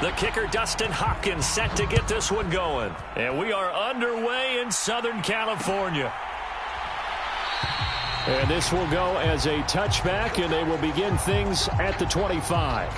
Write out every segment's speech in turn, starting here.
The kicker, Dustin Hopkins, set to get this one going. And we are underway in Southern California. And this will go as a touchback, and they will begin things at the 25.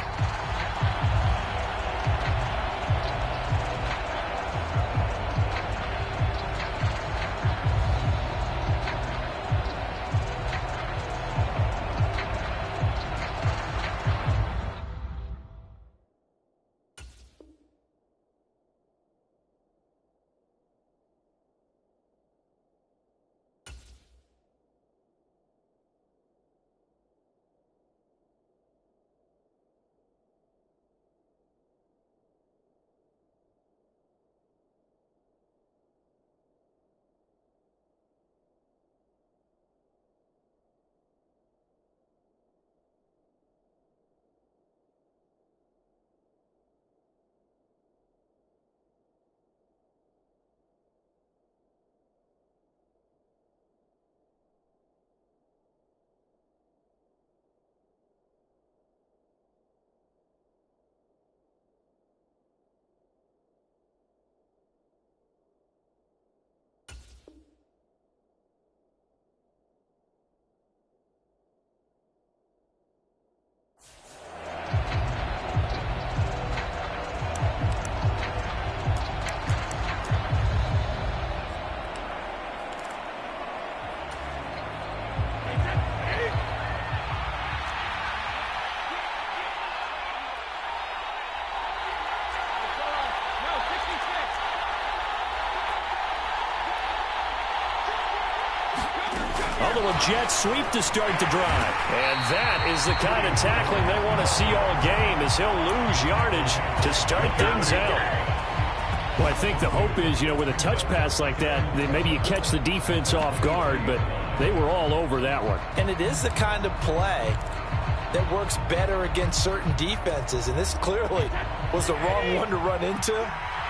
A little jet sweep to start the drive. And that is the kind of tackling they want to see all game, as he'll lose yardage to start things out. Well, I think the hope is, with a touch pass like that, then maybe you catch the defense off guard, but they were all over that one. And it is the kind of play that works better against certain defenses, and this clearly was the wrong one to run into.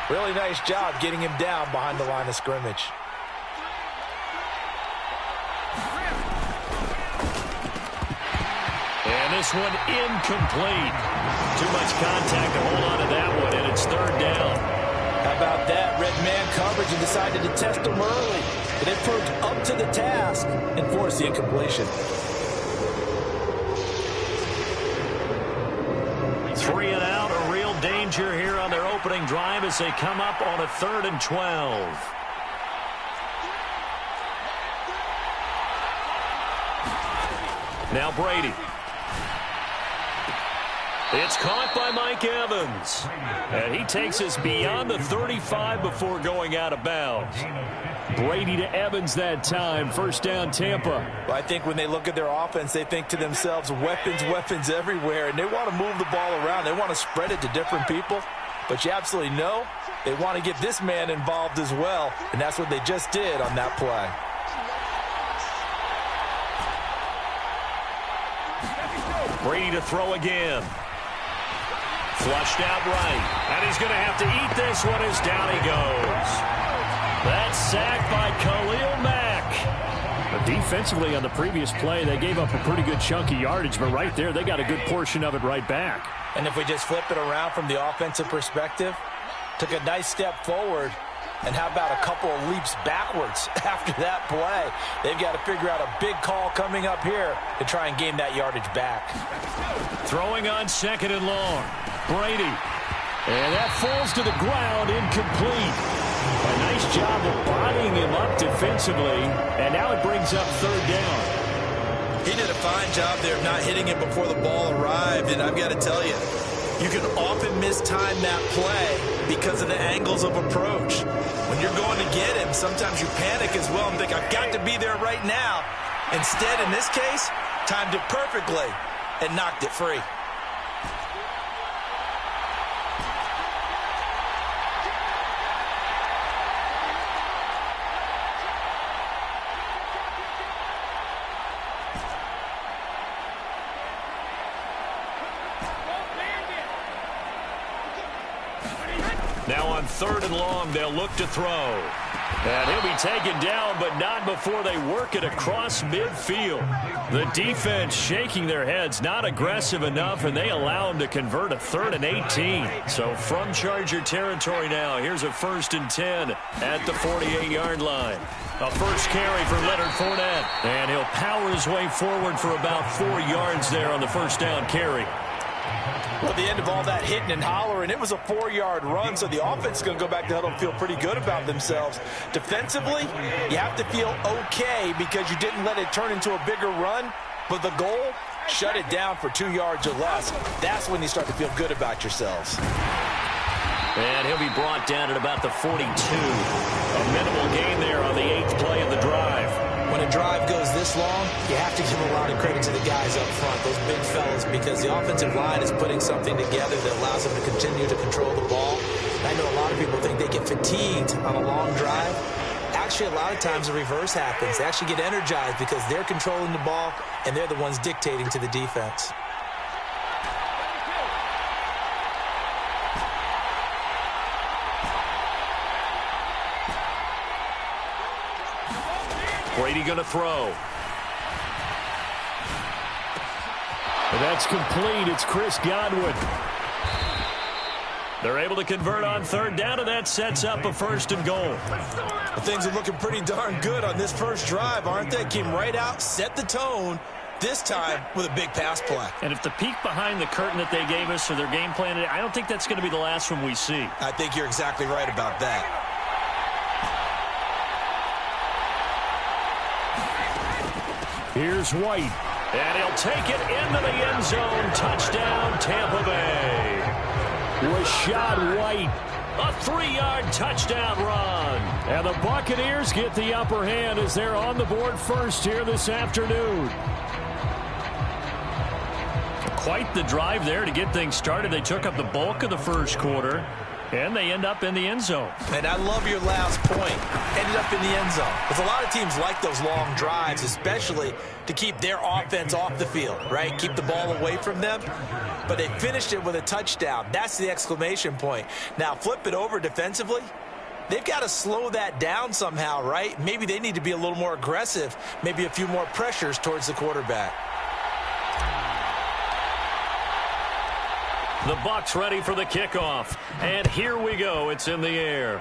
Really nice job getting him down behind the line of scrimmage. And this one incomplete. Too much contact to hold on to that one, and it's third down. How about that? Red man coverage and decided to test him early. But it proved up to the task and forced the incompletion. 3 and out, a real danger here on their opening drive as they come up on a 3rd and 12. Now Brady. It's caught by Mike Evans. And he takes us beyond the 35 before going out of bounds. Brady to Evans that time. First down, Tampa. Well, I think when they look at their offense, they think to themselves, weapons, weapons everywhere. And they want to move the ball around. They want to spread it to different people. But you absolutely know they want to get this man involved as well. And that's what they just did on that play. Brady to throw again. Flushed out right. And he's going to have to eat this one as down he goes. That's sacked by Khalil Mack. But defensively on the previous play, they gave up a pretty good chunk of yardage. But right there, they got a good portion of it right back. And if we just flip it around from the offensive perspective, took a nice step forward. And how about a couple of leaps backwards after that play? They've got to figure out a big call coming up here to try and gain that yardage back. Throwing on 2nd and long. Brady. And that falls to the ground, incomplete. A nice job of bodying him up defensively. And now it brings up 3rd down. He did a fine job there of not hitting it before the ball arrived. And I've got to tell you, you can often mistime that play because of the angles of approach. When you're going to get him, sometimes you panic as well and think, I've got to be there right now. Instead, in this case, timed it perfectly and knocked it free. Now on 3rd and long, they'll look to throw. And he'll be taken down, but not before they work it across midfield. The defense shaking their heads, not aggressive enough, and they allow him to convert a 3rd and 18. So from Charger territory now, here's a 1st and 10 at the 48-yard line. A first carry for Leonard Fournette. And he'll power his way forward for about 4 yards there on the first down carry. Well, at the end of all that hitting and hollering, it was a 4-yard run, so the offense is going to go back to the huddle and feel pretty good about themselves. Defensively, you have to feel okay because you didn't let it turn into a bigger run, but the goal, shut it down for 2 yards or less. That's when you start to feel good about yourselves. And he'll be brought down at about the 42. A minimal gain there on the 8th play of the drive. When a drive goes this long, you have to give a lot of credit to the guys up front, those big fellas, because the offensive line is putting something together that allows them to continue to control the ball. And I know a lot of people think they get fatigued on a long drive. Actually, a lot of times the reverse happens. They actually get energized because they're controlling the ball, and they're the ones dictating to the defense. Brady going to throw. And that's complete. It's Chris Godwin. They're able to convert on 3rd down, and that sets up a 1st and goal. Well, things are looking pretty darn good on this first drive, aren't they? Came right out, set the tone, this time with a big pass play. And if the peek behind the curtain that they gave us or their game plan, I don't think that's going to be the last one we see. I think you're exactly right about that. Here's White, and he'll take it into the end zone. Touchdown, Tampa Bay. Rashad White, a 3-yard touchdown run. And the Buccaneers get the upper hand as they're on the board first here this afternoon. Quite the drive there to get things started. They took up the bulk of the first quarter, and they end up in the end zone. And I love your last point. Ended up in the end zone. Because a lot of teams like those long drives, especially to keep their offense off the field, right? Keep the ball away from them. But they finished it with a touchdown. That's the exclamation point. Now, flip it over defensively. They've got to slow that down somehow, right? Maybe they need to be a little more aggressive. Maybe a few more pressures towards the quarterback. The Bucs ready for the kickoff. And here we go. It's in the air.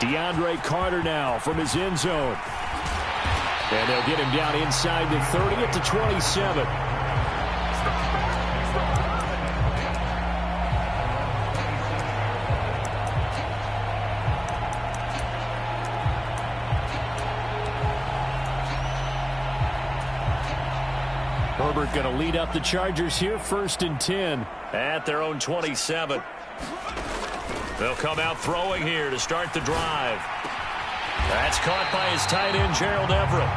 DeAndre Carter now from his end zone. And they'll get him down inside the 30 at the 27. Herbert going to lead up the Chargers here, 1st and 10 at their own 27. They'll come out throwing here to start the drive. That's caught by his tight end, Gerald Everett.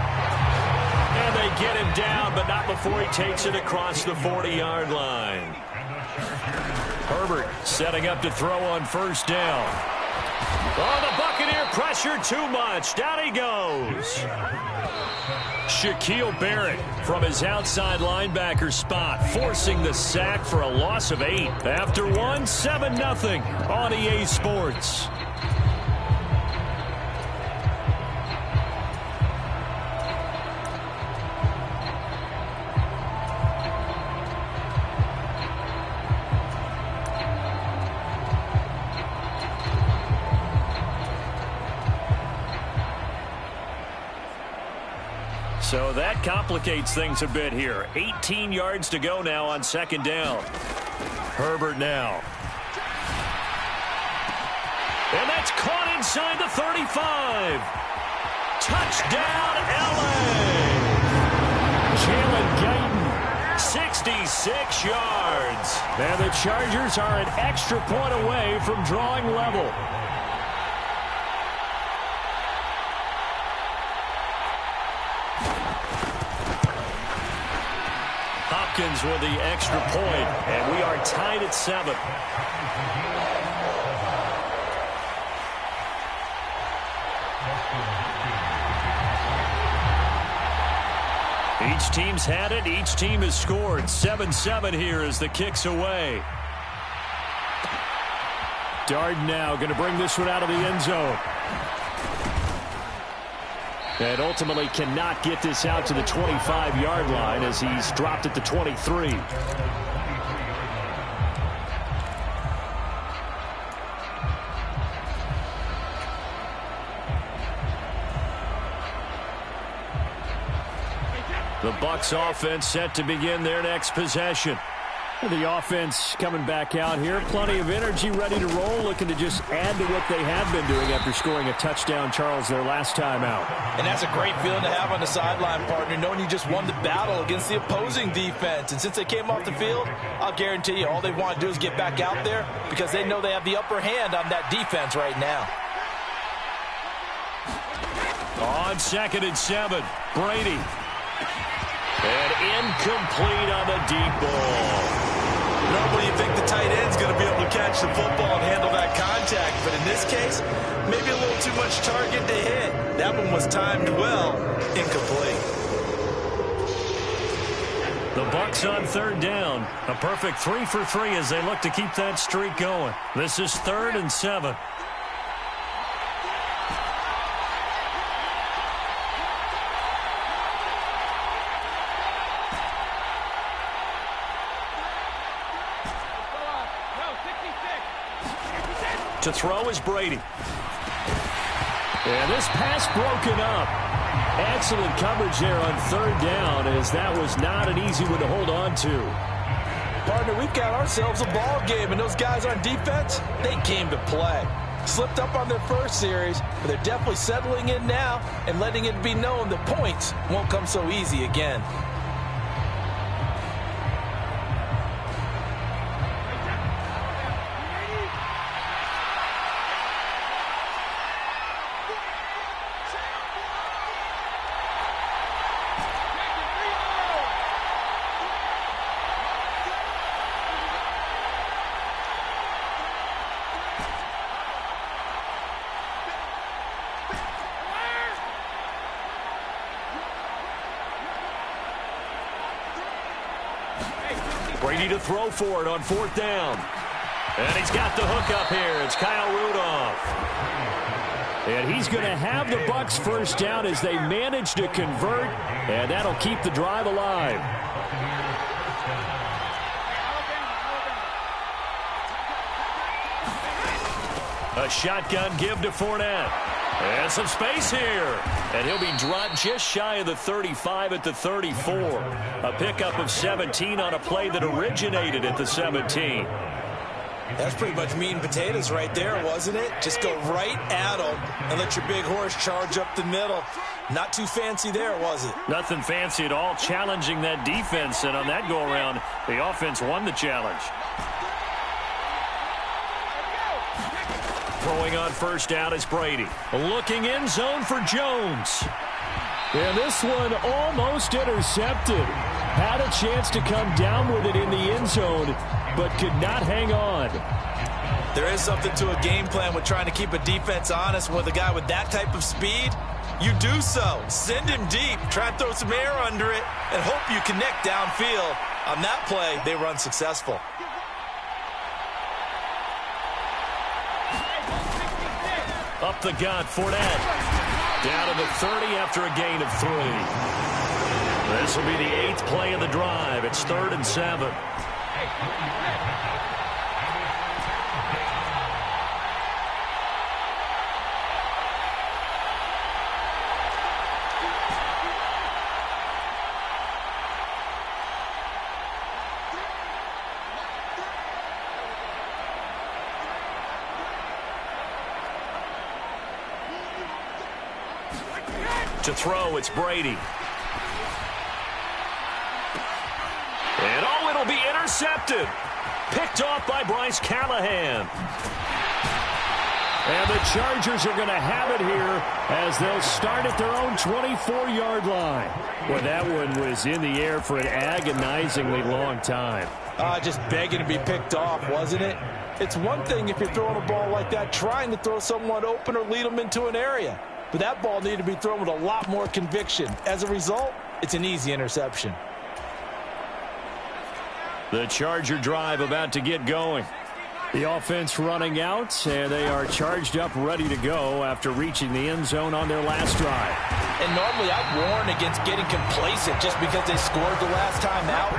And they get him down, but not before he takes it across the 40-yard line. Herbert setting up to throw on 1st down. Oh, the Buccaneer pressure too much. Down he goes. Shaquille Barrett from his outside linebacker spot, forcing the sack for a loss of 8. After one, 7-0 on EA Sports. So that complicates things a bit here. 18 yards to go now on 2nd down. Herbert now. And that's caught inside the 35. Touchdown, L.A. Jalen Guyton, 66 yards. And the Chargers are an extra point away from drawing level. Hopkins with the extra point, and we are tied at 7. Each team's had it. Each team has scored. 7-7 here as the kick's away. Darden now going to bring this one out of the end zone. And ultimately cannot get this out to the 25-yard line as he's dropped at the 23. The Bucs offense set to begin their next possession. The offense coming back out here. Plenty of energy, ready to roll, looking to just add to what they have been doing after scoring a touchdown, Charles, their last time out. And that's a great feeling to have on the sideline, partner, knowing you just won the battle against the opposing defense. And since they came off the field, I'll guarantee you all they want to do is get back out there because they know they have the upper hand on that defense right now. On 2nd and 7, Brady. And incomplete on the deep ball. Normally you think the tight end's going to be able to catch the football and handle that contact, but in this case, maybe a little too much target to hit. That one was timed well, incomplete. The Bucs on 3rd down. A perfect 3 for 3 as they look to keep that streak going. This is 3rd and 7. To throw is Brady. And this pass broken up. Excellent coverage there on 3rd down as that was not an easy one to hold on to. Partner, we've got ourselves a ball game, and those guys on defense, they came to play. Slipped up on their first series, but they're definitely settling in now and letting it be known that points won't come so easy again. Brady to throw for it on 4th down. And he's got the hook up here. It's Kyle Rudolph. And he's going to have the Bucs first down as they manage to convert, and that'll keep the drive alive. A shotgun give to Fournette. And some space here. And he'll be dropped just shy of the 35 at the 34. A pickup of 17 on a play that originated at the 17. That's pretty much meat and potatoes right there, wasn't it? Just go right at them and let your big horse charge up the middle. Not too fancy there, was it? Nothing fancy at all, challenging that defense. And on that go-around, the offense won the challenge. Throwing on 1st down is Brady. Looking end zone for Jones. And this one almost intercepted. Had a chance to come down with it in the end zone, but could not hang on. There is something to a game plan with trying to keep a defense honest with a guy with that type of speed. You do so. Send him deep. Try and throw some air under it and hope you connect downfield. On that play, they were unsuccessful. Up the gut, Fournette. Down to the 30 after a gain of 3. This will be the 8th play of the drive. It's 3rd and 7. To throw, it's Brady. And oh, it'll be intercepted. Picked off by Bryce Callahan. And the Chargers are going to have it here as they'll start at their own 24-yard line. Well, that one was in the air for an agonizingly long time. Just begging to be picked off, wasn't it? It's one thing if you're throwing a ball like that, trying to throw someone open or lead them into an area. But that ball needed to be thrown with a lot more conviction. As a result, it's an easy interception. The Charger drive about to get going. The offense running out, and they are charged up, ready to go after reaching the end zone on their last drive. And normally I'd warn against getting complacent just because they scored the last time out.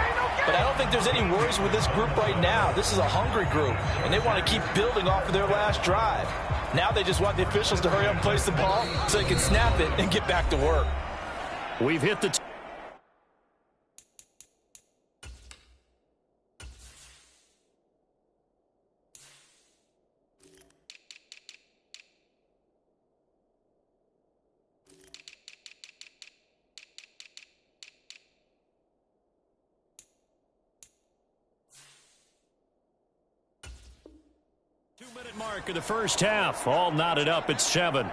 But I don't think there's any worries with this group right now. This is a hungry group, and they want to keep building off of their last drive. Now they just want the officials to hurry up and place the ball so they can snap it and get back to work. We've hit the... Two-minute mark of the first half. All knotted up at 7.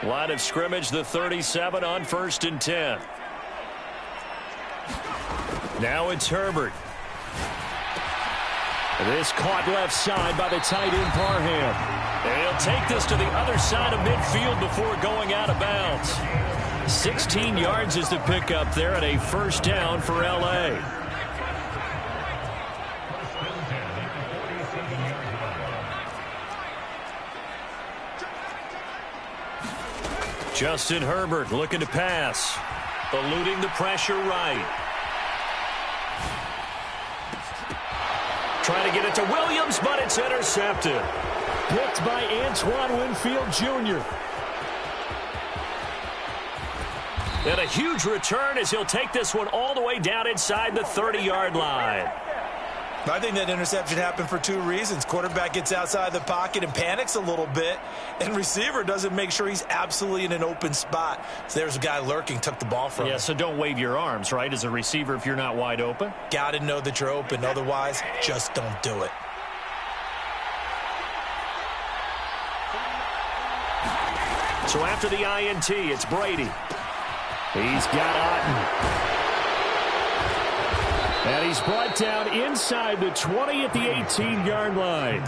Line of scrimmage, the 37 on 1st and 10. Now it's Herbert. This caught left side by the tight end Parham. And he'll take this to the other side of midfield before going out of bounds. 16 yards is the pickup there at a first down for L.A. Justin Herbert looking to pass. Eluding the pressure right. Trying to get it to Williams, but it's intercepted. Picked by Antoine Winfield Jr. And a huge return as he'll take this one all the way down inside the 30-yard line. I think that interception happened for 2 reasons. Quarterback gets outside the pocket and panics a little bit, and receiver doesn't make sure he's absolutely in an open spot. So there's a guy lurking, took the ball from him. Yeah, so don't wave your arms, right, as a receiver if you're not wide open. Got to know that you're open. Otherwise, just don't do it. So after the INT, it's Brady. He's got Otten. And he's brought down inside the 20 at the 18-yard line.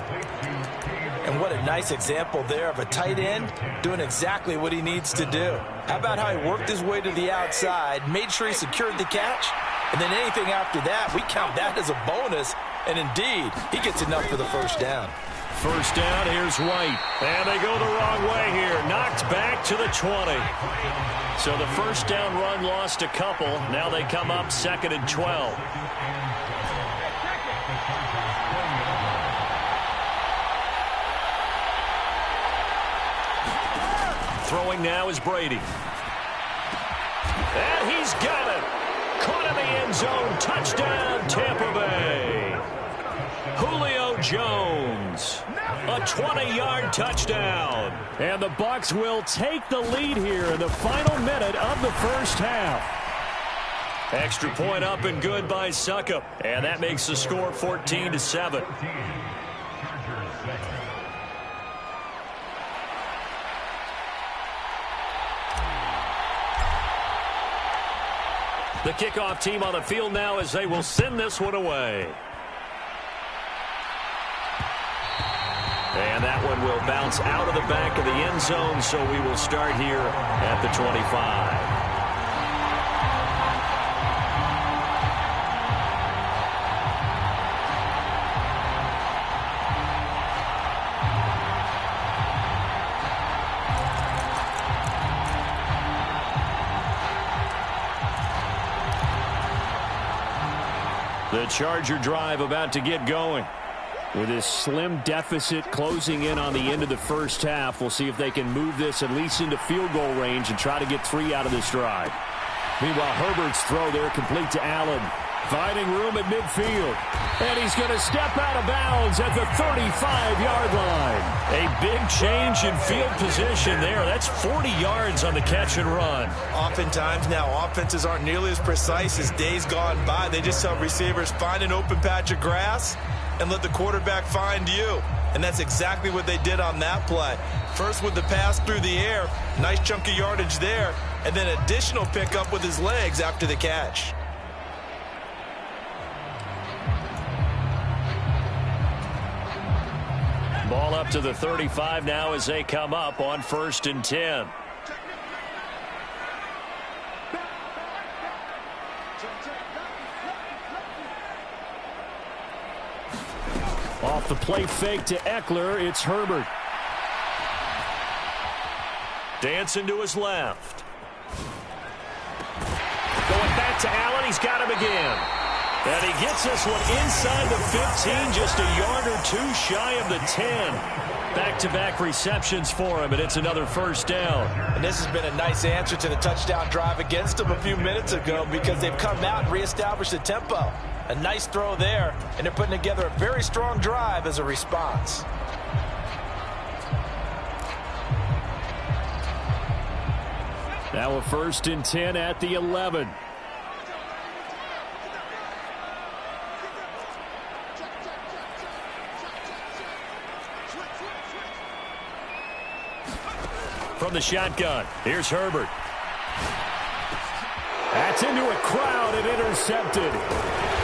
And what a nice example there of a tight end doing exactly what he needs to do. How about how he worked his way to the outside, made sure he secured the catch, and then anything after that, we count that as a bonus. And indeed, he gets enough for the first down. First down, here's White. And they go the wrong way here. Knocked back to the 20. So the first down run lost a couple. Now they come up 2nd and 12. Throwing now is Brady. And he's got it. Caught in the end zone. Touchdown, Tampa Bay. Julio Jones. A 20-yard touchdown. And the Bucs will take the lead here in the final minute of the first half. Extra point up and good by Suckup. And that makes the score 14-7. The kickoff team on the field now as they will send this one away. And that one will bounce out of the back of the end zone, so we will start here at the 25. The Charger drive about to get going. With this slim deficit closing in on the end of the first half, we'll see if they can move this at least into field goal range and try to get 3 out of this drive. Meanwhile, Herbert's throw there complete to Allen. Finding room at midfield. And he's going to step out of bounds at the 35-yard line. A big change in field position there. That's 40 yards on the catch and run. Oftentimes now, offenses aren't nearly as precise as days gone by. They just tell receivers, find an open patch of grass and let the quarterback find you. And that's exactly what they did on that play. First with the pass through the air, nice chunk of yardage there, and then additional pickup with his legs after the catch. Ball up to the 35 now as they come up on 1st and 10. Off the play fake to Eckler, it's Herbert. Dancing to his left. Going back to Allen, he's got him again. And he gets this one inside the 15, just a yard or two shy of the 10. Back-to-back receptions for him, and it's another first down. And this has been a nice answer to the touchdown drive against them a few minutes ago because they've come out and reestablished the tempo. A nice throw there, and they're putting together a very strong drive as a response. Now a 1st and 10 at the 11. From the shotgun, here's Herbert. That's into a crowd and intercepted.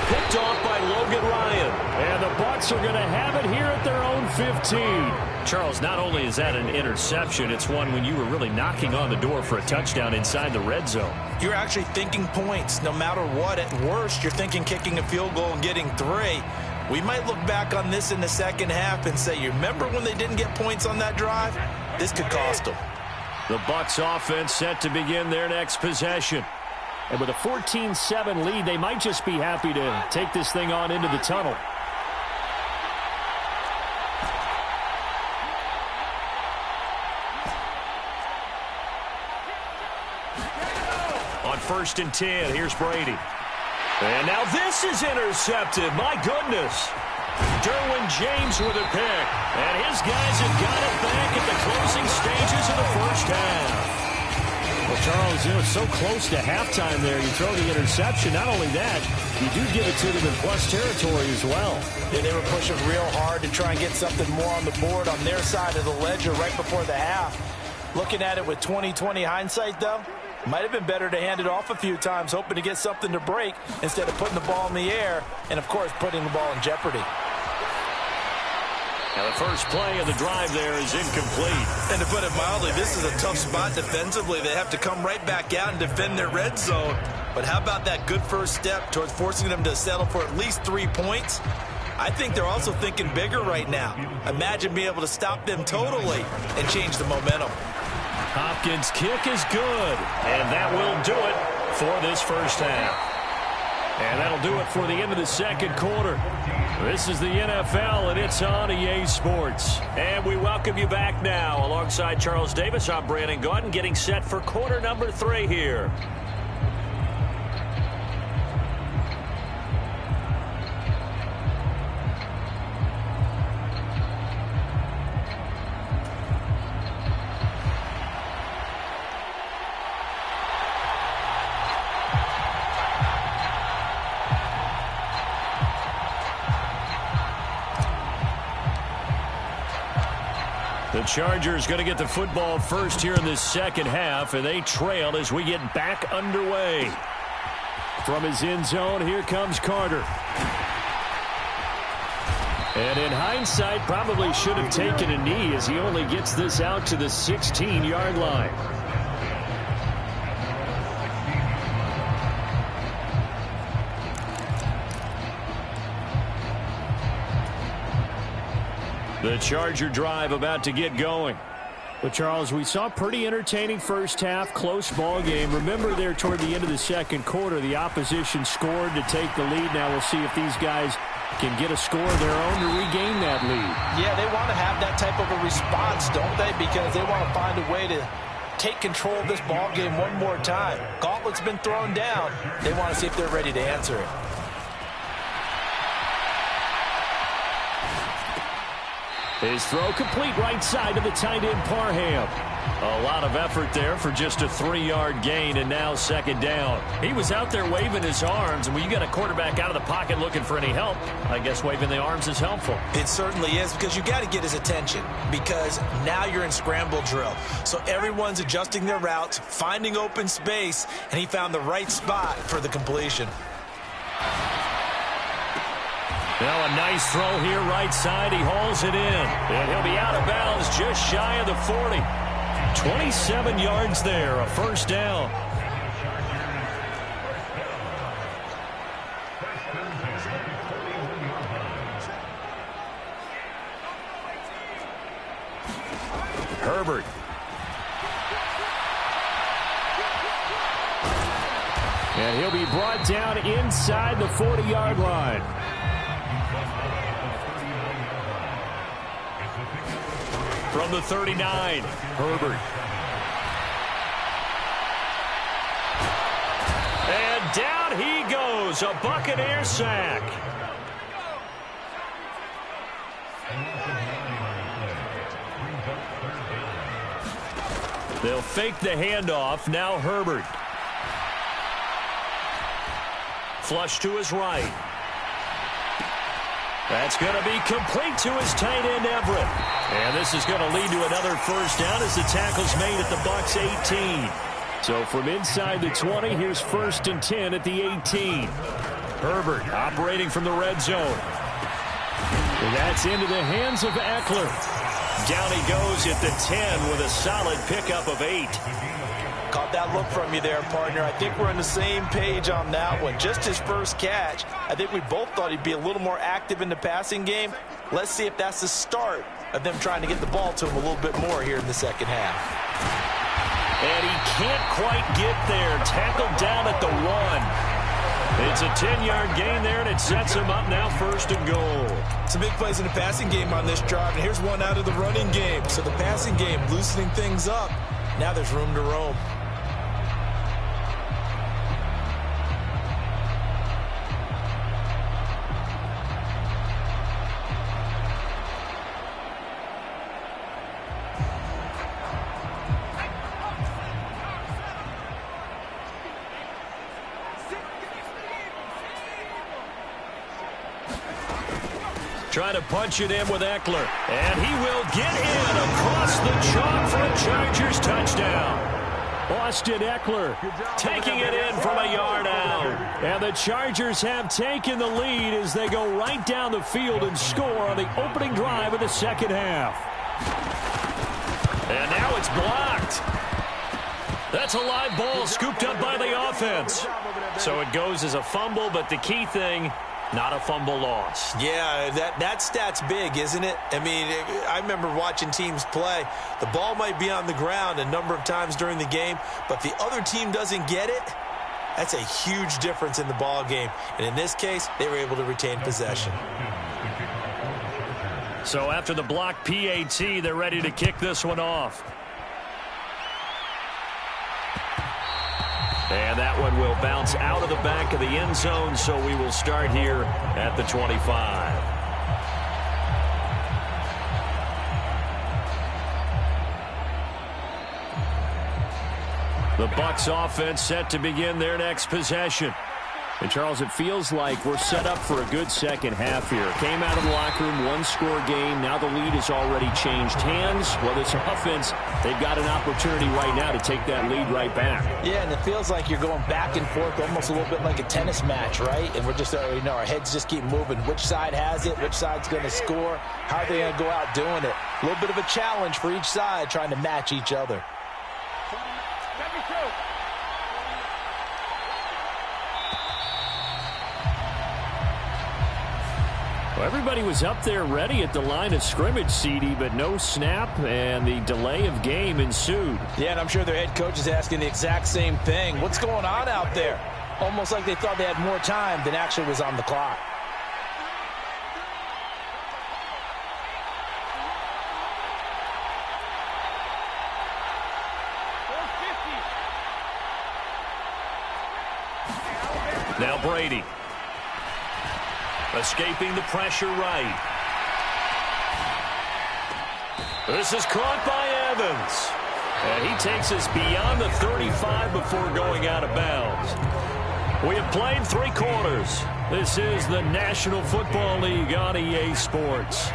Picked off by Logan Ryan. And the Bucs are going to have it here at their own 15. Charles, not only is that an interception, it's one when you were really knocking on the door for a touchdown inside the red zone. You're actually thinking points. No matter what, at worst, you're thinking kicking a field goal and getting 3. We might look back on this in the second half and say, you remember when they didn't get points on that drive? This could cost them. The Bucs offense set to begin their next possession. And with a 14-7 lead, they might just be happy to take this thing on into the tunnel. On 1st and 10, here's Brady. And now this is intercepted. My goodness. Derwin James with a pick. And his guys have got it back at the closing stages of the first half. Well, Charles, it's so close to halftime there. You throw the interception. Not only that, you do give it to them in plus territory as well. Yeah, they were pushing real hard to try and get something more on the board on their side of the ledger right before the half. Looking at it with 20/20 hindsight, though, might have been better to hand it off a few times, hoping to get something to break instead of putting the ball in the air and, of course, putting the ball in jeopardy. Now the first play of the drive there is incomplete. And to put it mildly, this is a tough spot defensively. They have to come right back out and defend their red zone. But how about that good first step towards forcing them to settle for at least 3 points? I think they're also thinking bigger right now. Imagine being able to stop them totally and change the momentum. Hopkins' kick is good, and that will do it for this first half. And that'll do it for the end of the second quarter. This is the NFL, and it's on EA Sports. And we welcome you back now. Alongside Charles Davis, I'm Brandon Gaudin, getting set for quarter number 3 here. The Chargers going to get the football first here in this second half, and they trail as we get back underway. From his end zone, here comes Carter. And in hindsight, probably should have taken a knee as he only gets this out to the 16-yard line. The Charger drive about to get going. But, Charles, we saw a pretty entertaining first half, close ball game. Remember there toward the end of the second quarter, the opposition scored to take the lead. Now we'll see if these guys can get a score of their own to regain that lead. Yeah, they want to have that type of a response, don't they? Because they want to find a way to take control of this ball game one more time. Gauntlet's been thrown down. They want to see if they're ready to answer it. His throw complete right side to the tight end Parham. A lot of effort there for just a 3-yard gain, and now second down. He was out there waving his arms, and when you got a quarterback out of the pocket looking for any help, I guess waving the arms is helpful. It certainly is, because you got to get his attention, because now you're in scramble drill. So everyone's adjusting their routes, finding open space, and he found the right spot for the completion. Now a nice throw here right side. He hauls it in. And he'll be out of bounds just shy of the 40. 27 yards there, a first down. And he'll be brought down inside the 40-yard line. From the 39, Herbert. And down he goes, a Buccaneer sack. They'll fake the handoff. Now Herbert. Flush to his right. That's going to be complete to his tight end, Everett. And this is going to lead to another first down as the tackle's made at the Bucs 18. So from inside the 20, here's 1st and 10 at the 18. Herbert operating from the red zone. And that's into the hands of Eckler. Down he goes at the 10 with a solid pickup of 8. Caught that look from you there, partner. I think we're on the same page on that one. Just his first catch. I think we both thought he'd be a little more active in the passing game. Let's see if that's the start of them trying to get the ball to him a little bit more here in the second half. And he can't quite get there. Tackled down at the 1. It's a 10-yard gain there, and it sets him up now 1st and goal. Some big plays in the passing game on this drive, and here's one out of the running game. So the passing game loosening things up. Now there's room to roam. Trying to punch it in with Eckler. And he will get in across the chalk for a Chargers touchdown. Austin Eckler taking it in from a yard out. And the Chargers have taken the lead as they go right down the field and score on the opening drive of the second half. And now it's blocked. That's a live ball scooped up by the offense. So it goes as a fumble, but the key thing, not a fumble loss. Yeah, that stat's big, isn't it? I mean, I remember watching teams play. The ball might be on the ground a number of times during the game, but the other team doesn't get it. That's a huge difference in the ball game. And in this case, they were able to retain possession. So after the block PAT, they're ready to kick this one off. And that one will bounce out of the back of the end zone, so we will start here at the 25. The Bucs offense set to begin their next possession. And, Charles, it feels like we're set up for a good second half here. Came out of the locker room, one-score game. Now the lead has already changed hands. Well, this offense, they've got an opportunity right now to take that lead right back. Yeah, and it feels like you're going back and forth almost a little bit like a tennis match, right? And we're just, our heads just keep moving. Which side has it? Which side's going to score? How are they going to go out doing it? A little bit of a challenge for each side trying to match each other. Well, everybody was up there ready at the line of scrimmage, CD, but no snap, and the delay of game ensued. Yeah, and I'm sure their head coach is asking the exact same thing. What's going on out there? Almost like they thought they had more time than actually was on the clock. Now Brady. Escaping the pressure right. This is caught by Evans. And he takes us beyond the 35 before going out of bounds. We have played 3 quarters. This is the National Football League on EA Sports.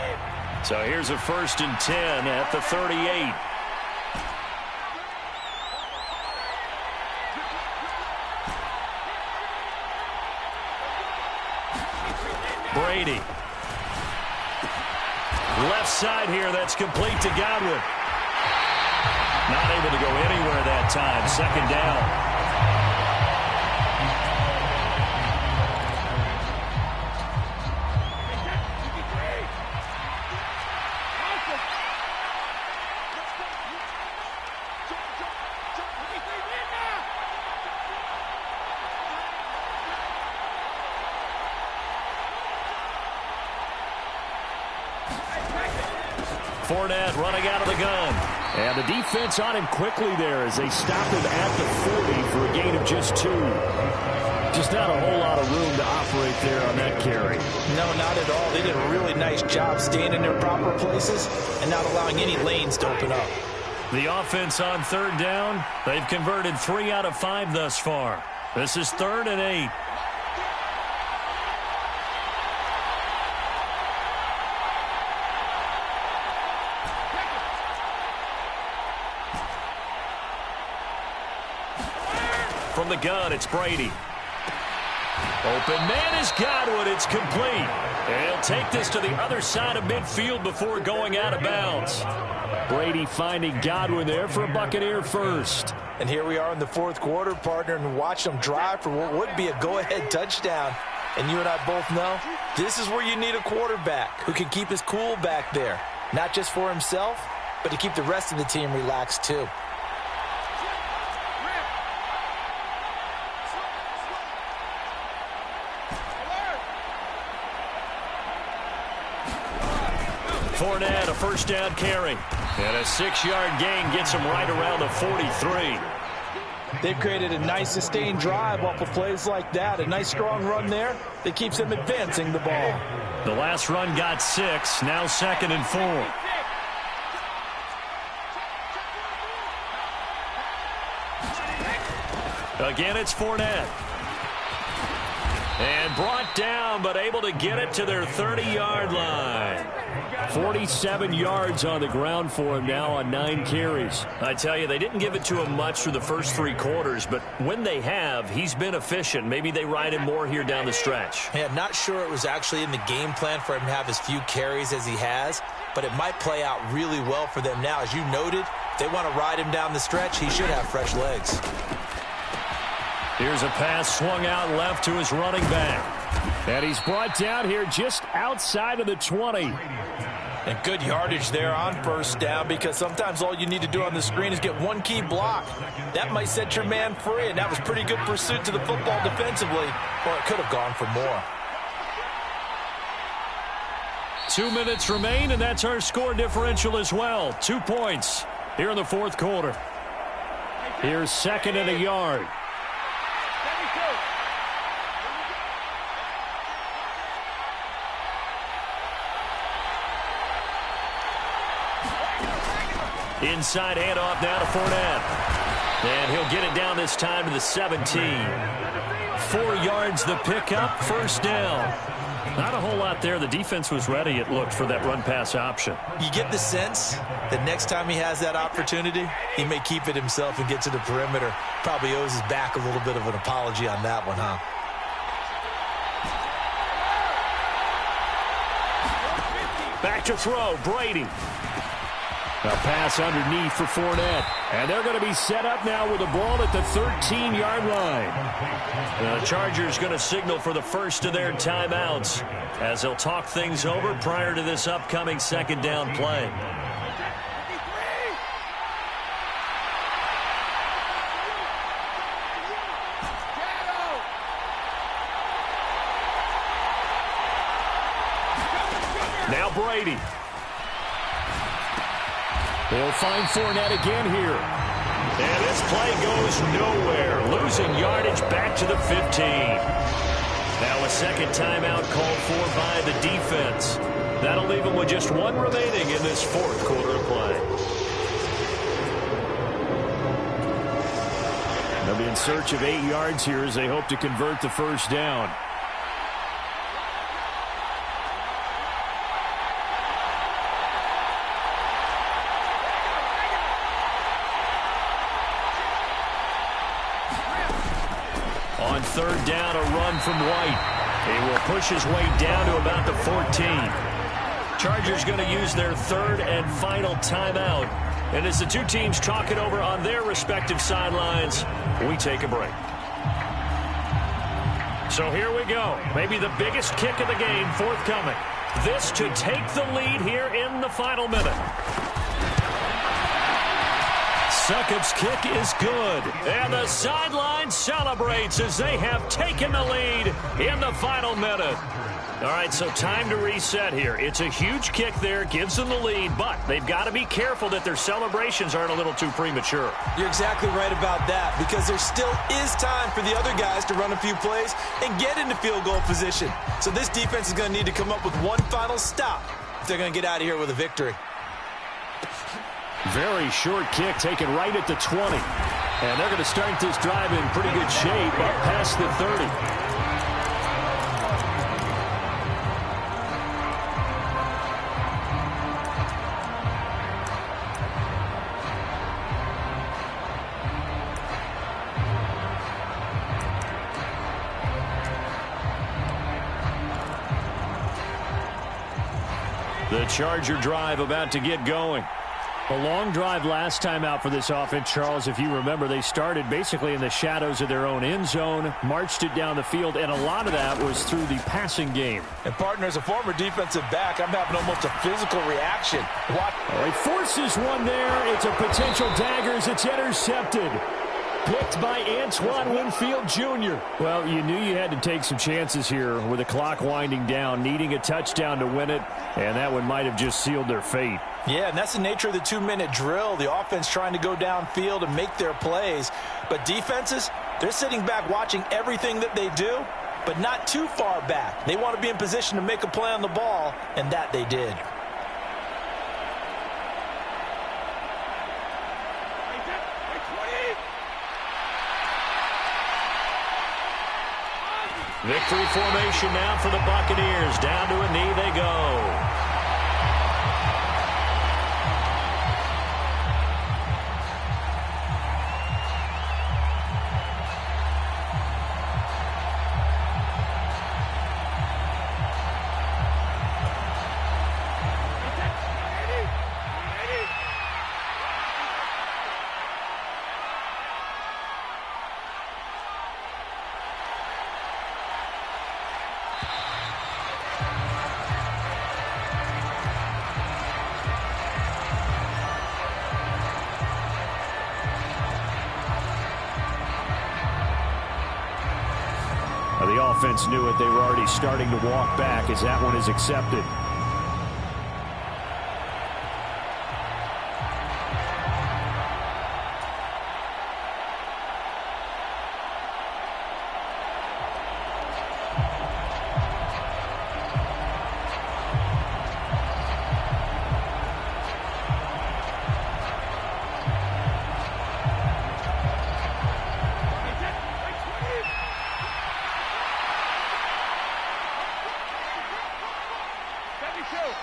So here's a 1st and 10 at the 38. Brady. Left side here, that's complete to Godwin. Not able to go anywhere that time. 2nd down. Fournette running out of the gun. And the defense on him quickly there as they stop him at the 40 for a gain of just 2. Just not a whole lot of room to operate there on that carry. No, not at all. They did a really nice job staying in their proper places and not allowing any lanes to open up. The offense on third down, they've converted 3 out of 5 thus far. This is 3rd and 8. From the gun, it's Brady. Open man is Godwin. It's complete. And he'll take this to the other side of midfield before going out of bounds. Brady finding Godwin there for a Buccaneer first. And here we are in the 4th quarter, partner, and watch them drive for what would be a go-ahead touchdown. And you and I both know this is where you need a quarterback who can keep his cool back there. Not just for himself, but to keep the rest of the team relaxed too. Fournette, a first down carry. And a 6-yard gain gets him right around the 43. They've created a nice sustained drive off of plays like that. A nice strong run there that keeps them advancing the ball. The last run got 6, now 2nd and 4. Again, it's Fournette. And brought down, but able to get it to their 30-yard line. 47 yards on the ground for him now on 9 carries. I tell you, they didn't give it to him much through the first 3 quarters, but when they have, he's been efficient. Maybe they ride him more here down the stretch. Yeah, I'm not sure it was actually in the game plan for him to have as few carries as he has, but it might play out really well for them now. As you noted, if they want to ride him down the stretch, he should have fresh legs. Here's a pass swung out left to his running back. And he's brought down here just outside of the 20. And good yardage there on first down, because sometimes all you need to do on the screen is get one key block. That might set your man free, and that was pretty good pursuit to the football defensively, or it could have gone for more. 2 minutes remain, and that's our score differential as well. 2 points here in the 4th quarter. Here's 2nd and a yard. Inside handoff now to Fournette. And he'll get it down this time to the 17. 4 yards the pickup, first down. Not a whole lot there. The defense was ready, it looked, for that run-pass option. You get the sense that next time he has that opportunity, he may keep it himself and get to the perimeter. Probably owes his back a little bit of an apology on that one, huh? Back to throw, Brady. A pass underneath for Fournette. And they're going to be set up now with the ball at the 13-yard line. The Chargers going to signal for the first of their timeouts as they'll talk things over prior to this upcoming 2nd down play. Now Brady. They'll find Fournette again here. And this play goes nowhere. Losing yardage back to the 15. Now a 2nd timeout called for by the defense. That'll leave them with just 1 remaining in this 4th quarter of play. They'll be in search of 8 yards here as they hope to convert the first down. On 3rd down, a run from White. He will push his way down to about the 14. Chargers going to use their 3rd and final timeout. And as the two teams talk it over on their respective sidelines, we take a break. So here we go. Maybe the biggest kick of the game forthcoming. This to take the lead here in the final minute. Succop's kick is good. And the sideline celebrates as they have taken the lead in the final minute. All right, so time to reset here. It's a huge kick there, gives them the lead, but they've got to be careful that their celebrations aren't a little too premature. You're exactly right about that, because there still is time for the other guys to run a few plays and get into field goal position. So this defense is going to need to come up with one final stop if they're going to get out of here with a victory. Very short kick taken right at the 20. And they're going to start this drive in pretty good shape up past the 30. The Charger drive about to get going. A long drive last time out for this offense, Charles. If you remember, they started basically in the shadows of their own end zone, marched it down the field, and a lot of that was through the passing game. And, partner, as a former defensive back, I'm having almost a physical reaction. What? Oh, he forces one there. It's a potential dagger as it's intercepted. Picked by Antoine Winfield Jr. Well, you knew you had to take some chances here with the clock winding down, needing a touchdown to win it, and that one might have just sealed their fate. Yeah, and that's the nature of the 2-minute drill. The offense trying to go downfield and make their plays. But defenses, they're sitting back watching everything that they do, but not too far back. They want to be in position to make a play on the ball, and that they did. Victory formation now for the Buccaneers. Down to a knee they go. The offense knew it. They were already starting to walk back as that one is accepted.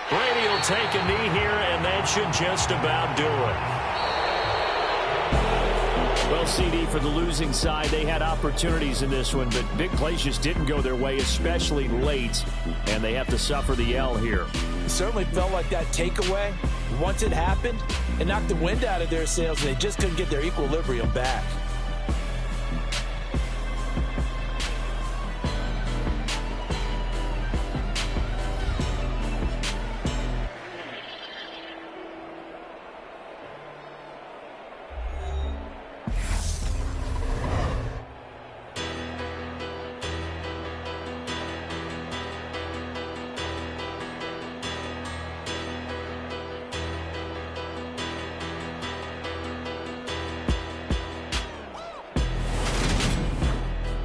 Brady will take a knee here, and that should just about do it. Well, CD, for the losing side, they had opportunities in this one, but big plays just didn't go their way, especially late, and they have to suffer the L here. It certainly felt like that takeaway, once it happened, it knocked the wind out of their sails, and they just couldn't get their equilibrium back.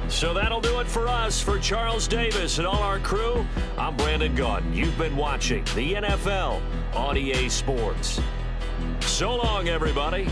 So that'll do it for us. For Charles Davis and all our crew, I'm Brandon Gaudin. You've been watching the NFL on EA Sports. So long, everybody.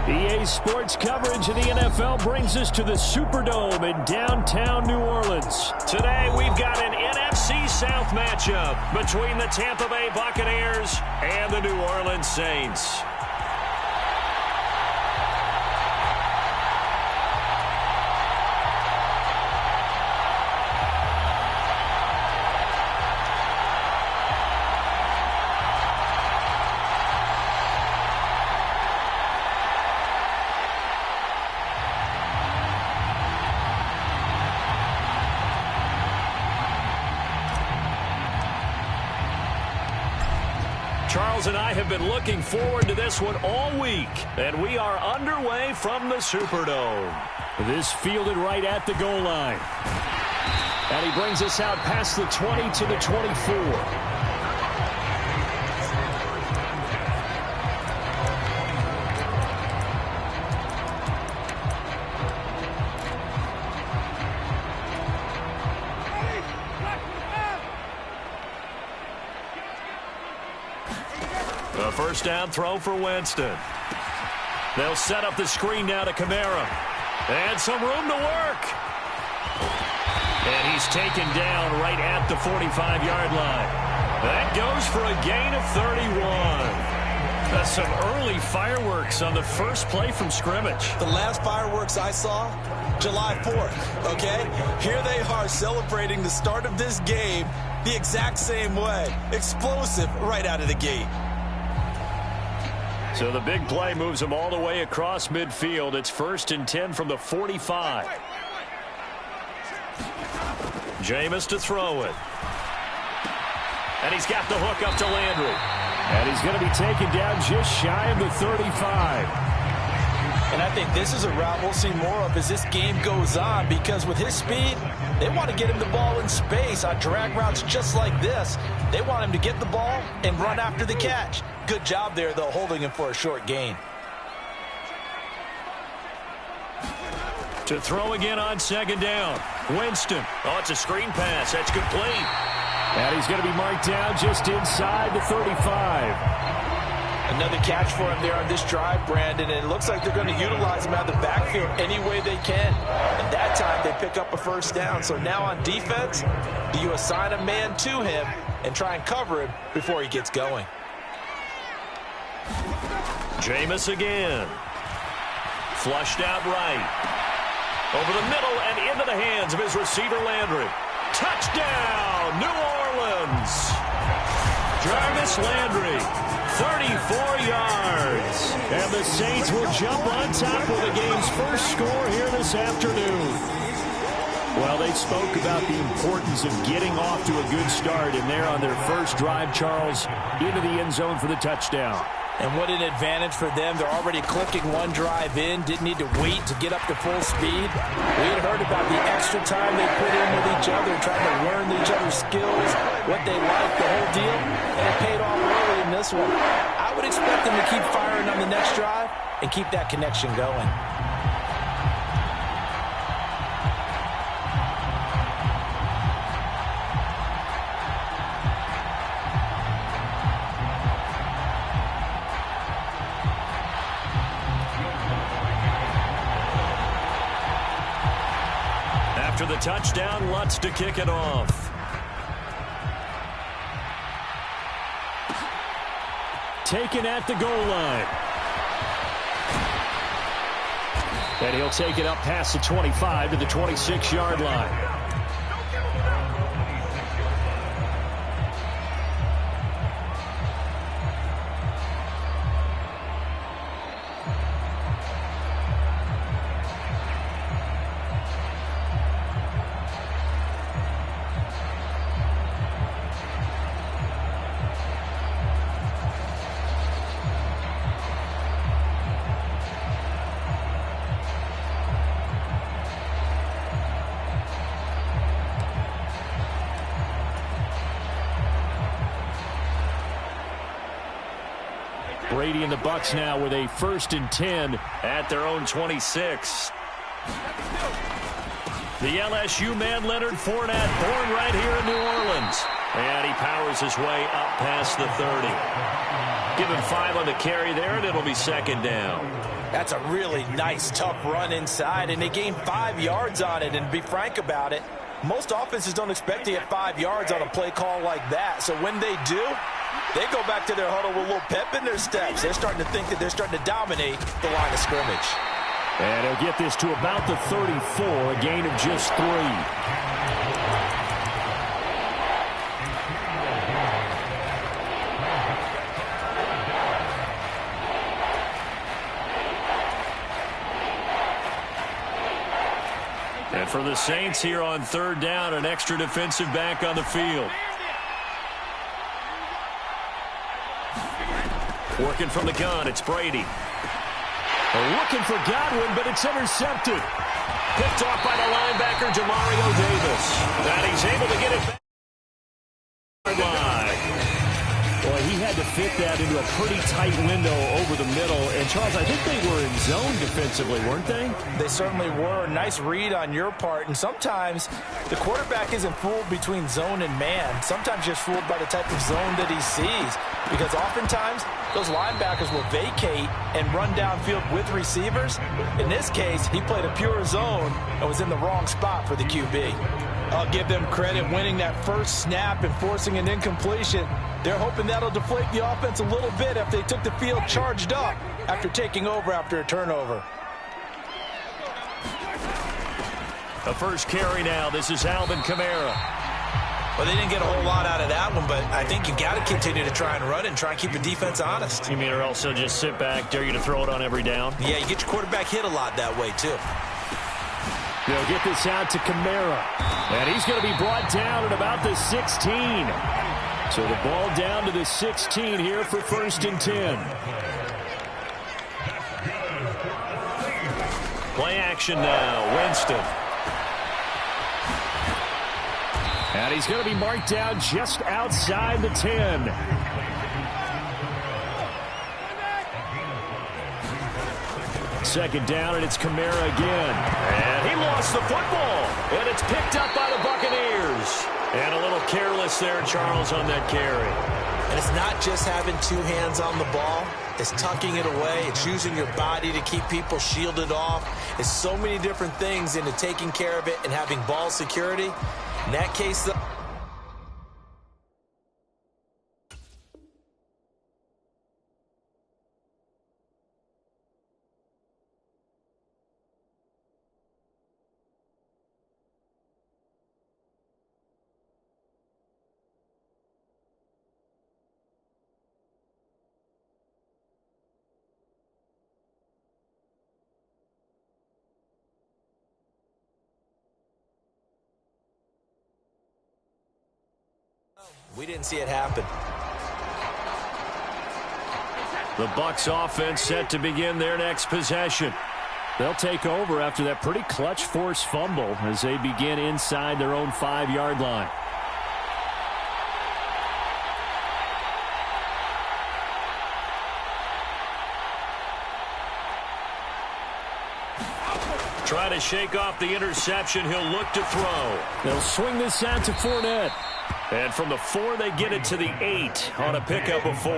EA Sports coverage of the NFL brings us to the Superdome in downtown New Orleans. Today, we've got an NFC South matchup between the Tampa Bay Buccaneers and the New Orleans Saints. Charles and I have been looking forward to this one all week, and we are underway from the Superdome. This fielded right at the goal line. And he brings us out past the 20 to the 24. A first down throw for Winston. They'll set up the screen now to Kamara. And some room to work. And he's taken down right at the 45-yard line. That goes for a gain of 31. That's some early fireworks on the first play from scrimmage. The last fireworks I saw, July 4th, okay? Here they are celebrating the start of this game the exact same way. Explosive right out of the gate. So the big play moves them all the way across midfield. It's 1st and 10 from the 45. Jameis to throw it. And he's got the hook up to Landry. And he's going to be taken down just shy of the 35. And I think this is a route we'll see more of as this game goes on, because with his speed, they want to get him the ball in space on drag routes just like this. They want him to get the ball and run after the catch. Good job there, though, holding him for a short gain. To throw again on 2nd down. Winston. Oh, it's a screen pass. That's complete. And he's going to be marked down just inside the 35. Another catch for him there on this drive, Brandon, and it looks like they're going to utilize him out of the backfield any way they can. And that time they pick up a first down. So now on defense, do you assign a man to him and try and cover him before he gets going? Jameis again. Flushed out right. Over the middle and into the hands of his receiver, Landry. Touchdown, New Orleans. Jarvis Landry, 34 yards. And the Saints will jump on top with the game's first score here this afternoon. Well, they spoke about the importance of getting off to a good start, and they're on their first drive, Charles, into the end zone for the touchdown. And what an advantage for them. They're already clicking one drive in, didn't need to wait to get up to full speed. We had heard about the extra time they put in with each other, trying to learn each other's skills, what they like, the whole deal, and it paid off early in this one. I would expect them to keep firing on the next drive and keep that connection going. After the touchdown, Lutz to kick it off. Taken at the goal line. And he'll take it up past the 25 to the 26-yard line. Brady and the Bucs now with a 1st and 10 at their own 26. The LSU man, Leonard Fournette, born right here in New Orleans. And he powers his way up past the 30. Give him 5 on the carry there, and it'll be 2nd down. That's a really nice, tough run inside, and they gained 5 yards on it. And to be frank about it, most offenses don't expect to get 5 yards on a play call like that. So when they do, they go back to their huddle with a little pep in their steps. They're starting to think that they're starting to dominate the line of scrimmage. And he'll get this to about the 34, a gain of just 3. And for the Saints here on 3rd down, an extra defensive back on the field. Working from the gun, it's Brady. Looking for Godwin, but it's intercepted. Picked off by the linebacker, Jamario Davis. And he's able to get it back. Boy, he had to fit that into a pretty tight window over the middle. And, Charles, I think they were in zone defensively, weren't they? They certainly were. Nice read on your part. And sometimes the quarterback isn't fooled between zone and man. Sometimes just fooled by the type of zone that he sees. Because oftentimes, those linebackers will vacate and run downfield with receivers. In this case, he played a pure zone and was in the wrong spot for the QB. I'll give them credit winning that first snap and forcing an incompletion. They're hoping that'll deflate the offense a little bit if they took the field charged up after taking over after a turnover. The first carry now. This is Alvin Kamara. Well, they didn't get a whole lot out of that one, but I think you've got to continue to try and run and try and keep the defense honest. You mean or also just sit back, dare you to throw it on every down? Yeah, you get your quarterback hit a lot that way, too. They'll get this out to Kamara. And he's going to be brought down at about the 16. So the ball down to the 16 here for 1st and 10. Play action now. Winston. And he's going to be marked down just outside the 10. Second down, and it's Kamara again. And he lost the football. And it's picked up by the Buccaneers. And a little careless there, Charles, on that carry. And it's not just having 2 hands on the ball. It's tucking it away. It's using your body to keep people shielded off. It's so many different things into taking care of it and having ball security. In that case, though, we didn't see it happen. The Bucs offense set to begin their next possession. They'll take over after that pretty clutch forced fumble as they begin inside their own 5-yard line. Try to shake off the interception. He'll look to throw. They'll swing this out to Fournette. And from the 4, they get it to the 8 on a pickup of 4.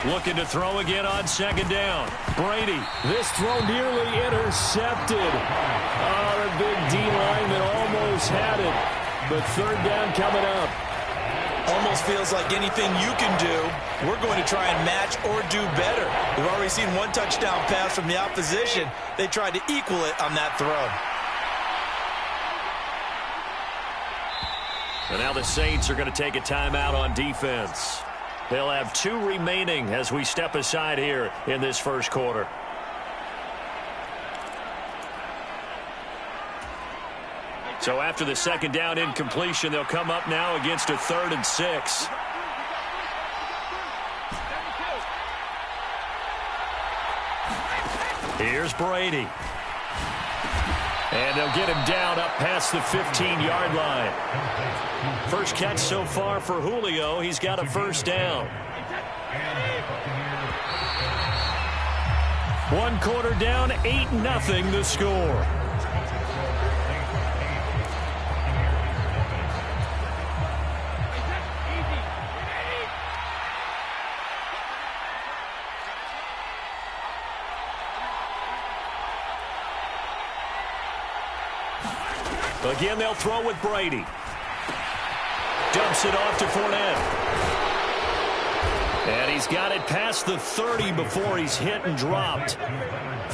Looking to throw again on 2nd down. Brady. This throw nearly intercepted. Oh, the big D lineman almost had it. But 3rd down coming up. Almost feels like anything you can do, we're going to try and match or do better. We've already seen 1 touchdown pass from the opposition. They tried to equal it on that throw. And now the Saints are going to take a timeout on defense. They'll have 2 remaining as we step aside here in this first quarter. So after the 2nd down incompletion, they'll come up now against a 3rd and 6. Here's Brady. And they'll get him down up past the 15-yard line. First catch so far for Julio. He's got a 1st down. One quarter down, 8-0 the score. Again, they'll throw with Brady. Dumps it off to Fournette. And he's got it past the 30 before he's hit and dropped.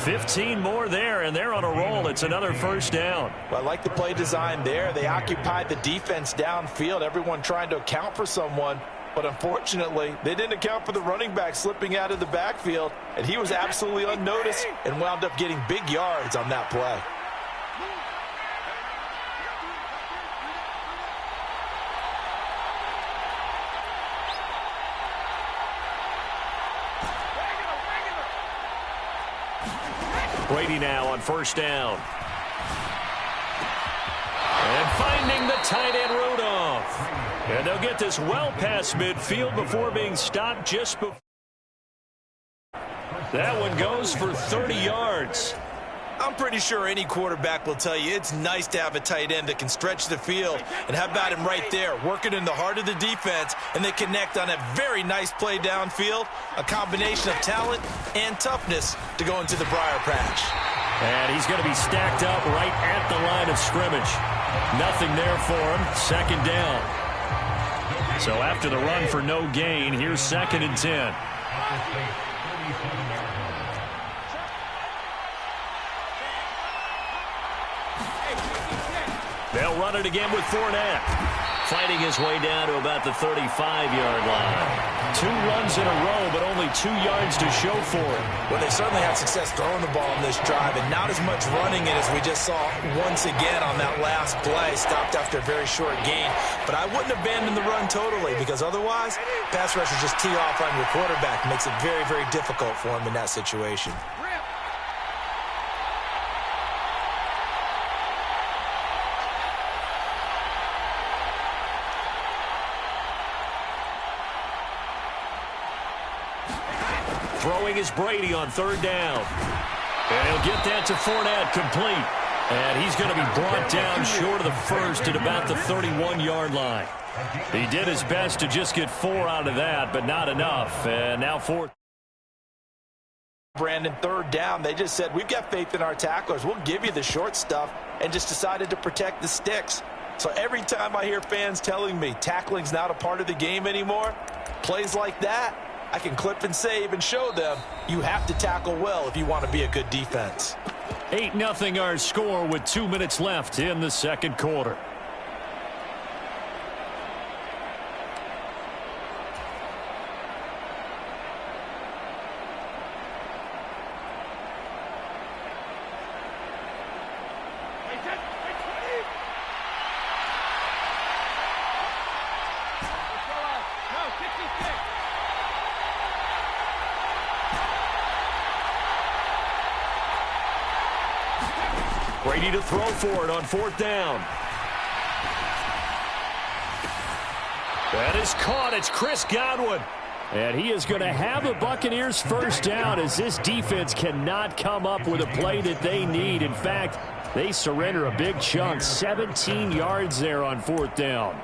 15 more there, and they're on a roll. It's another first down. Well, I like the play design there. They occupied the defense downfield, everyone trying to account for someone. But unfortunately, they didn't account for the running back slipping out of the backfield, and he was absolutely unnoticed and wound up getting big yards on that play. Brady now on first down. And finding the tight end Rudolph. And they'll get this well past midfield before being stopped just before. That one goes for 30 yards. I'm pretty sure any quarterback will tell you it's nice to have a tight end that can stretch the field. And how about him right there, working in the heart of the defense, and they connect on a very nice play downfield, a combination of talent and toughness to go into the briar patch. And he's going to be stacked up right at the line of scrimmage. Nothing there for him. Second down. So after the run for no gain, here's 2nd and 10. They'll run it again with Fournette. Fighting his way down to about the 35-yard line. 2 runs in a row, but only 2 yards to show for it. Well, they certainly had success throwing the ball in this drive, and not as much running it as we just saw once again on that last play. Stopped after a very short gain. But I wouldn't abandon the run totally, because otherwise, pass rushers just tee off on your quarterback. Makes it very, very difficult for him in that situation. Throwing is Brady on 3rd down. And he'll get that to Fournette, complete. And he's going to be brought down short of the first at about the 31-yard line. He did his best to just get 4 out of that, but not enough. And now 4th. Brandon, 3rd down. They just said, we've got faith in our tacklers. We'll give you the short stuff, and just decided to protect the sticks. So every time I hear fans telling me tackling's not a part of the game anymore, plays like that, I can clip and save and show them you have to tackle well if you want to be a good defense. 8-0 our score with 2 minutes left in the second quarter. Brady to throw for it on 4th down. That is caught. It's Chris Godwin. And he is going to have the Buccaneers first down, as this defense cannot come up with a play that they need. In fact, they surrender a big chunk. 17 yards there on 4th down.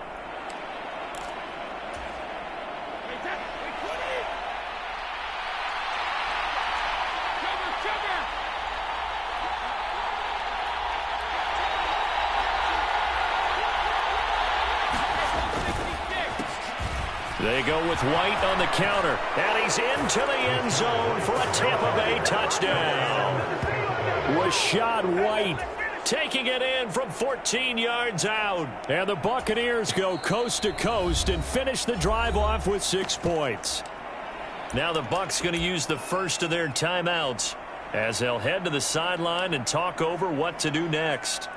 They go with White on the counter, and he's into the end zone for a Tampa Bay touchdown. Rashad White taking it in from 14 yards out. And the Buccaneers go coast to coast and finish the drive off with 6 points. Now the Bucs going to use the first of their timeouts as they'll head to the sideline and talk over what to do next.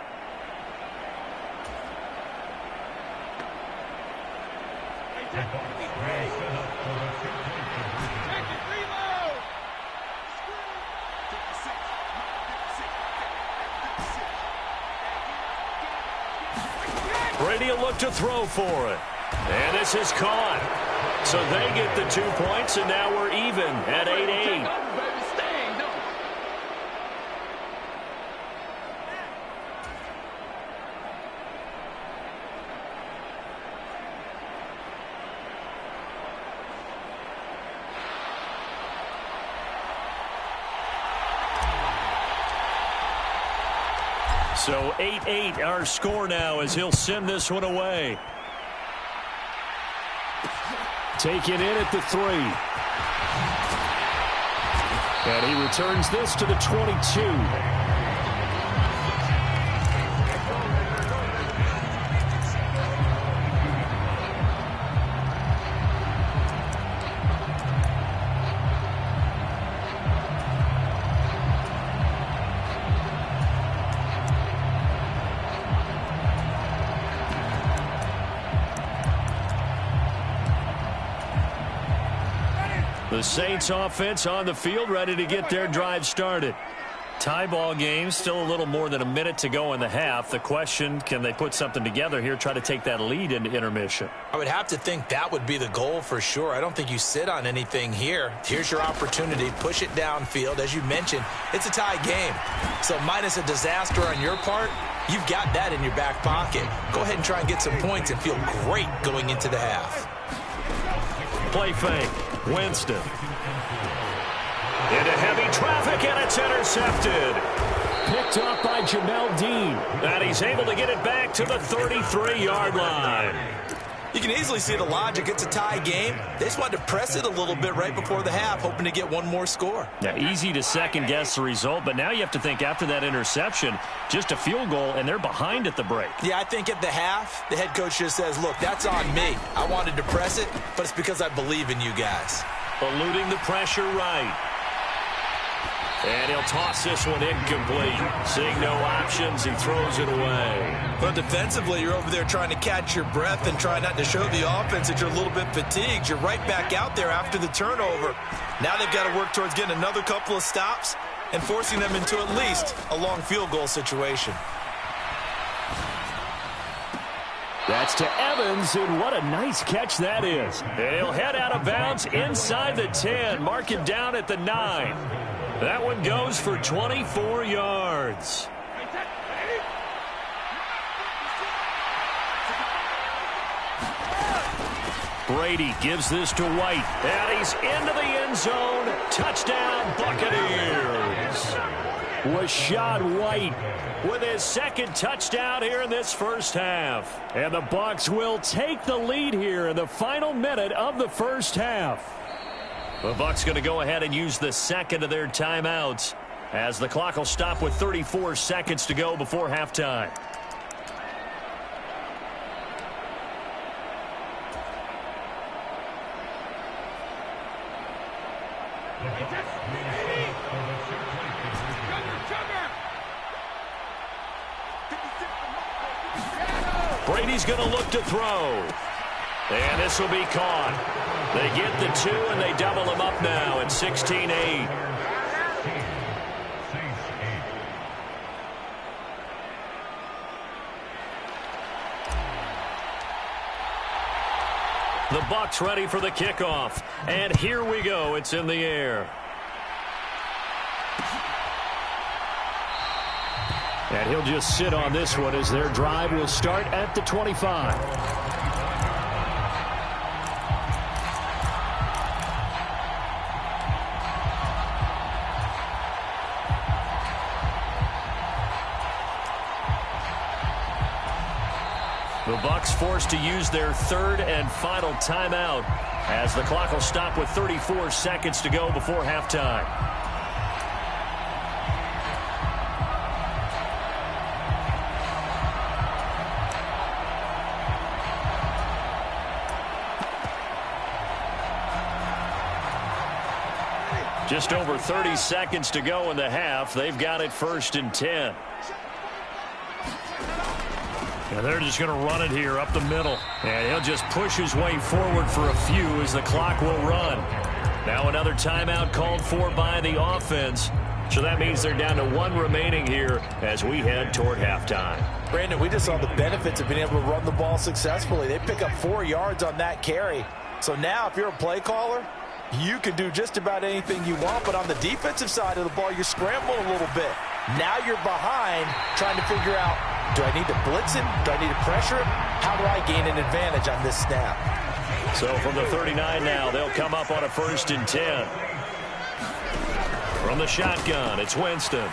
Brady will look to throw for it. And this is caught. So they get the 2 points, and now we're even at 8-8. So 8-8 our score now as he'll send this one away. Take it in at the 3. And he returns this to the 22. The Saints offense on the field, ready to get their drive started. Tie ball game, still a little more than a minute to go in the half. The question, can they put something together here, try to take that lead into intermission? I would have to think that would be the goal for sure. I don't think you sit on anything here. Here's your opportunity. Push it downfield. As you mentioned, it's a tie game. So minus a disaster on your part, you've got that in your back pocket. Go ahead and try and get some points and feel great going into the half. Play fake. Winston. Into heavy traffic, and it's intercepted. Picked up by Jamel Dean. And he's able to get it back to the 33-yard line. You can easily see the logic. It's a tie game. They just wanted to press it a little bit right before the half, hoping to get one more score. Yeah, easy to second-guess the result, but now you have to think after that interception, just a field goal, and they're behind at the break. Yeah, I think at the half, the head coach just says, look, that's on me. I wanted to press it, but it's because I believe in you guys. Eluding the pressure right. And he'll toss this one incomplete. Seeing no options, he throws it away. But defensively, you're over there trying to catch your breath and try not to show the offense that you're a little bit fatigued. You're right back out there after the turnover. Now they've got to work towards getting another couple of stops and forcing them into at least a long field goal situation. That's to Evans, and what a nice catch that is. And he'll head out of bounds inside the 10, mark it down at the 9. That one goes for 24 yards. Brady gives this to White, and he's into the end zone. Touchdown, Buccaneers. Rashad White with his second touchdown here in this first half. And the Bucs will take the lead here in the final minute of the first half. The Bucs going to go ahead and use the second of their timeouts as the clock will stop with 34 seconds to go before halftime. Brady's going to look to throw. And this will be caught. They get the 2, and they double them up now at 16-8. The Bucs ready for the kickoff. And here we go. It's in the air. And he'll just sit on this one as their drive will start at the 25. The Bucs forced to use their third and final timeout as the clock will stop with 34 seconds to go before halftime. Just over 30 seconds to go in the half. They've got it 1st and 10. And they're just going to run it here up the middle. And he'll just push his way forward for a few as the clock will run. Now another timeout called for by the offense. So that means they're down to 1 remaining here as we head toward halftime. Brandon, we just saw the benefits of being able to run the ball successfully. They pick up 4 yards on that carry. So now if you're a play caller, you can do just about anything you want. But on the defensive side of the ball, you're scrambling a little bit. Now you're behind trying to figure out, do I need to blitz him? Do I need to pressure him? How do I gain an advantage on this snap? So from the 39 now, they'll come up on a 1st and 10. From the shotgun, it's Winston.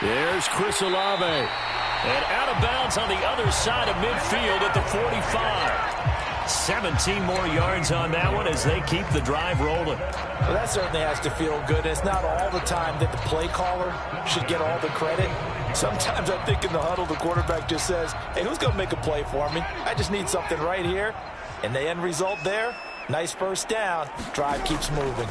There's Chris Olave. And out of bounds on the other side of midfield at the 45. 17 more yards on that one as they keep the drive rolling. Well, that certainly has to feel good. It's not all the time that the play caller should get all the credit. Sometimes I think in the huddle, the quarterback just says, hey, who's going to make a play for me? I just need something right here. And the end result there, nice first down. Drive keeps moving.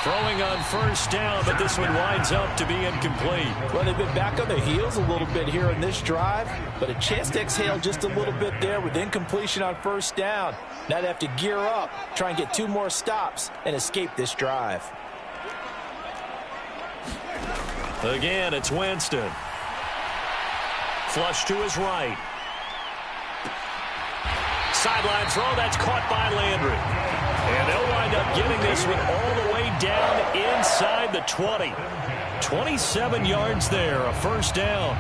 Throwing on first down, but this one winds up to be incomplete. Well, they've been back on their heels a little bit here in this drive, but a chance to exhale just a little bit there with incompletion on first down. Now they have to gear up, try and get 2 more stops, and escape this drive. Again, it's Winston. Flush to his right. Sideline throw, that's caught by Landry. And they'll wind up getting this one all the way down inside the 20. 27 yards there, a first down.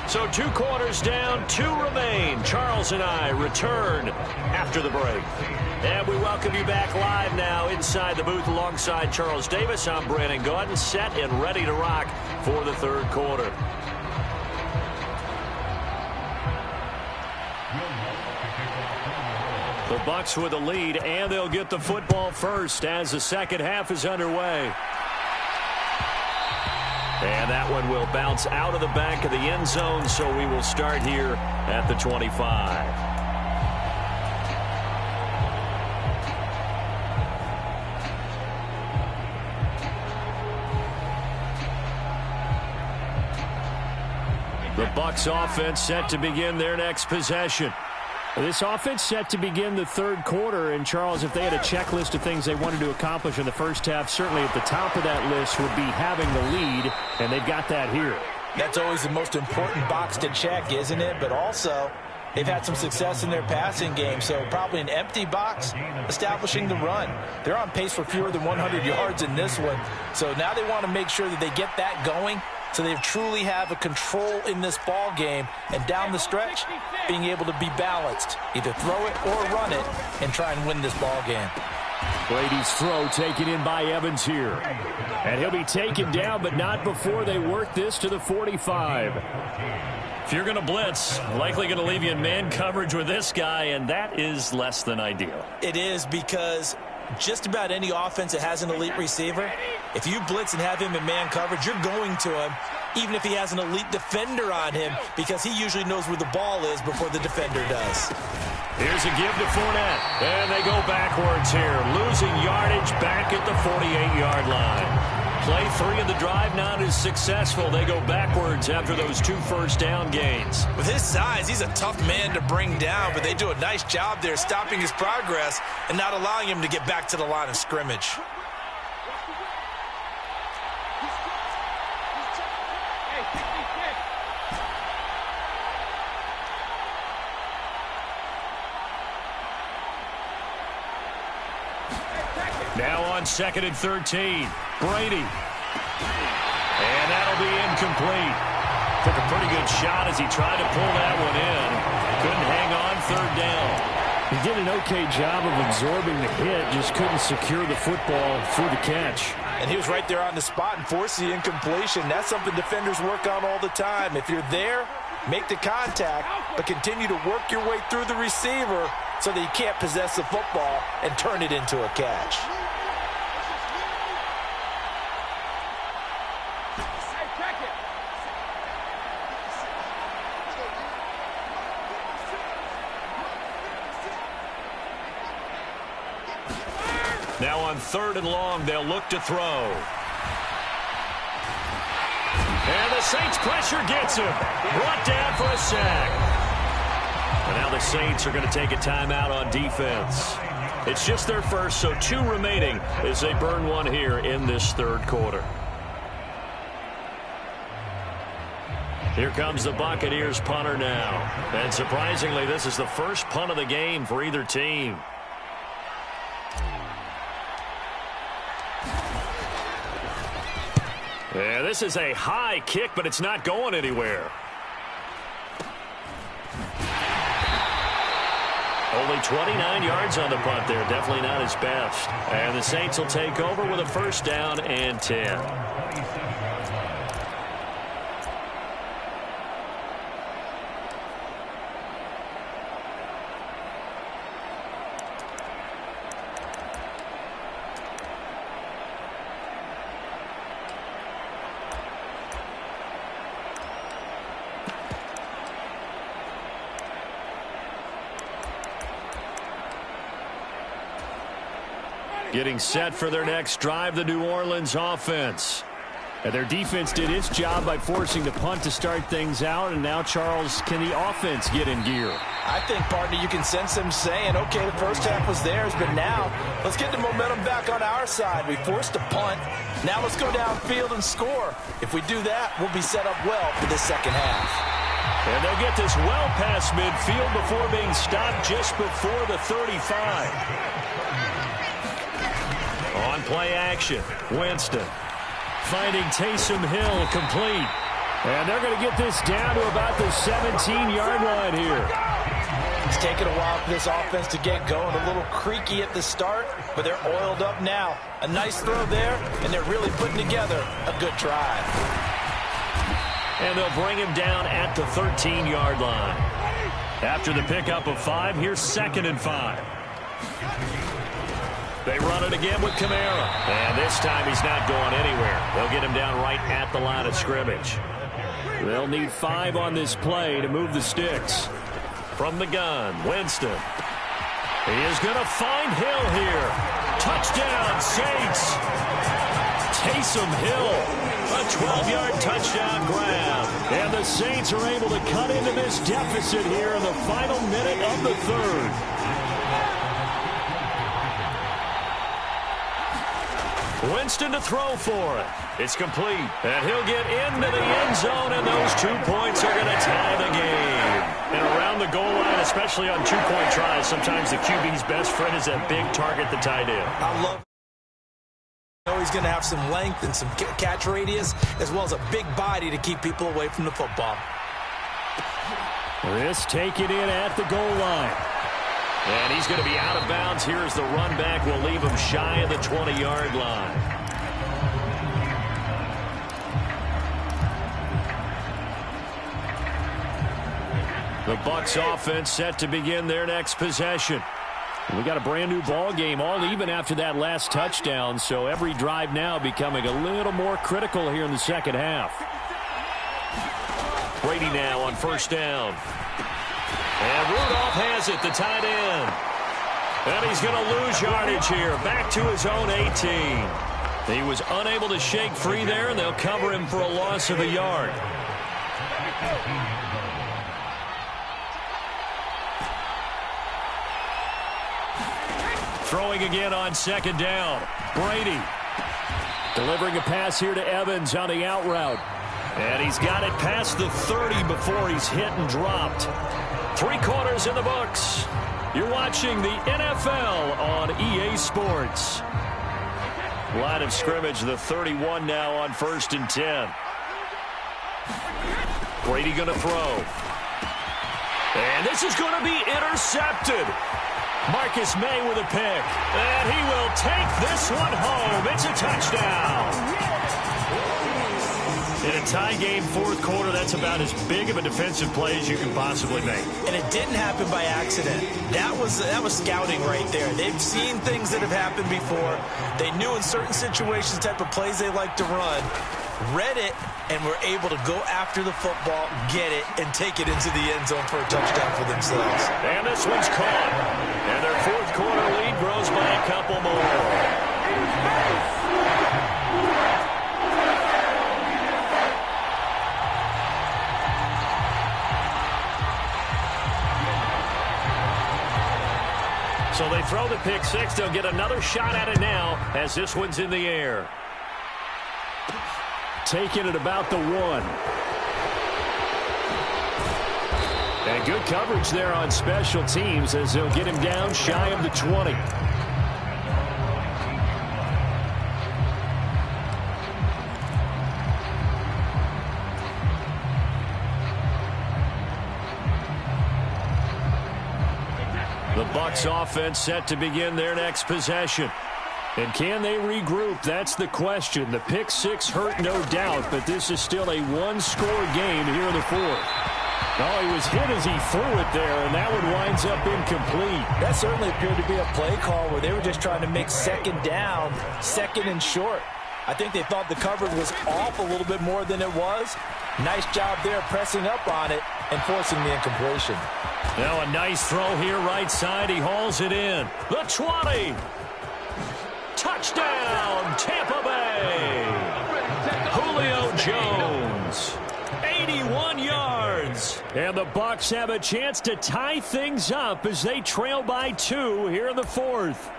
So 2 quarters down, 2 remain. Charles and I return after the break. And we welcome you back live now inside the booth alongside Charles Davis. I'm Brandon Gaudin, set and ready to rock for the third quarter. The Bucs with a lead, and they'll get the football first as the second half is underway. And that one will bounce out of the back of the end zone, so we will start here at the 25. The Bucs offense set to begin their next possession. This offense set to begin the third quarter, and Charles, if they had a checklist of things they wanted to accomplish in the first half, certainly at the top of that list would be having the lead, and they've got that here. That's always the most important box to check, isn't it? But also, they've had some success in their passing game, so probably an empty box establishing the run. They're on pace for fewer than 100 yards in this one, so now they want to make sure that they get that going so they truly have a control in this ball game, and down the stretch, being able to be balanced. Either throw it or run it and try and win this ball game. Brady's throw taken in by Evans here. And he'll be taken down, but not before they work this to the 45. If you're going to blitz, likely going to leave you in man coverage with this guy, and that is less than ideal. It is, because just about any offense that has an elite receiver, if you blitz and have him in man coverage, you're going to him, even if he has an elite defender on him, because he usually knows where the ball is before the defender does. Here's a give to Fournette, and they go backwards here, losing yardage back at the 48-yard line. Play 3 of the drive not as successful. They go backwards after those 2 first down gains. With his size, he's a tough man to bring down, but they do a nice job there stopping his progress and not allowing him to get back to the line of scrimmage. Now on 2nd and 13, Brady. And that'll be incomplete. Took a pretty good shot as he tried to pull that one in. Couldn't hang on 3rd down. He did an okay job of absorbing the hit, just couldn't secure the football through the catch. And he was right there on the spot and forced the incompletion. That's something defenders work on all the time. If you're there, make the contact, but continue to work your way through the receiver so that you can't possess the football and turn it into a catch. Now on 3rd and long, they'll look to throw. And the Saints pressure gets him. Brought down for a sack. And now the Saints are going to take a timeout on defense. It's just their first, so 2 remaining as they burn one here in this third quarter. Here comes the Buccaneers punter now. And surprisingly, this is the first punt of the game for either team. Yeah, this is a high kick, but it's not going anywhere. Only 29 yards on the punt there. Definitely not his best. And the Saints will take over with a first down and 10. Getting set for their next drive, the New Orleans offense. And their defense did its job by forcing the punt to start things out. And now, Charles, can the offense get in gear? I think, partner, you can sense them saying, okay, the first half was theirs, but now let's get the momentum back on our side. We forced a punt. Now let's go downfield and score. If we do that, we'll be set up well for the second half. And they'll get this well past midfield before being stopped just before the 35. On play action, Winston finding Taysom Hill complete. And they're going to get this down to about the 17-yard line here. It's taken a while for this offense to get going. A little creaky at the start, but they're oiled up now. A nice throw there, and they're really putting together a good drive. And they'll bring him down at the 13-yard line. After the pickup of 5, here's 2nd and 5. They run it again with Kamara. And this time he's not going anywhere. They'll get him down right at the line of scrimmage. They'll need 5 on this play to move the sticks. From the gun, Winston. He is going to find Hill here. Touchdown, Saints. Taysom Hill. A 12-yard touchdown grab. And the Saints are able to cut into this deficit here in the final minute of the third. Winston to throw for it. It's complete. And he'll get into the end zone, and those 2 points are going to tie the game. And around the goal line, especially on 2-point tries, sometimes the QB's best friend is that big target, the tight end. I love he's going to have some length and some catch radius, as well as a big body to keep people away from the football. This taken in at the goal line. And he's going to be out of bounds. Here's the run back. Will leave him shy of the 20-yard line. The Bucs offense set to begin their next possession. We got a brand new ball game, all even after that last touchdown. So every drive now becoming a little more critical here in the second half. Brady now on first down. And Rudolph has it, the tight end. And he's going to lose yardage here, back to his own 18. He was unable to shake free there, and they'll cover him for a loss of a yard. Throwing again on second down. Brady delivering a pass here to Evans on the out route. And he's got it past the 30 before he's hit and dropped. 3 quarters in the books. You're watching the NFL on EA Sports. Line of scrimmage, the 31 now on 1st and 10. Brady going to throw. And this is going to be intercepted. Marcus May with a pick. And he will take this one home. It's a touchdown. In a tie game, 4th quarter, that's about as big of a defensive play as you can possibly make. And it didn't happen by accident. That was scouting right there. They've seen things that have happened before. They knew in certain situations the type of plays they like to run, read it, and were able to go after the football, get it, and take it into the end zone for a touchdown for themselves. And this one's caught. And their 4th quarter lead grows by a couple more. So they throw the pick 6. They'll get another shot at it now as this one's in the air. Taking it about the 1. And good coverage there on special teams as they'll get him down shy of the 20. The Bucs offense set to begin their next possession. And can they regroup? That's the question. The pick six hurt, no doubt, but this is still a one-score game here in the fourth. Oh, he was hit as he threw it there, and that one winds up incomplete. That certainly appeared to be a play call where they were just trying to make second down, second and short. I think they thought the coverage was off a little bit more than it was. Nice job there pressing up on it and forcing the incompletion. Now a nice throw here right side. He hauls it in. The 20. Touchdown, Tampa Bay. Julio Jones. 81 yards. And the Bucs have a chance to tie things up as they trail by 2 here in the fourth.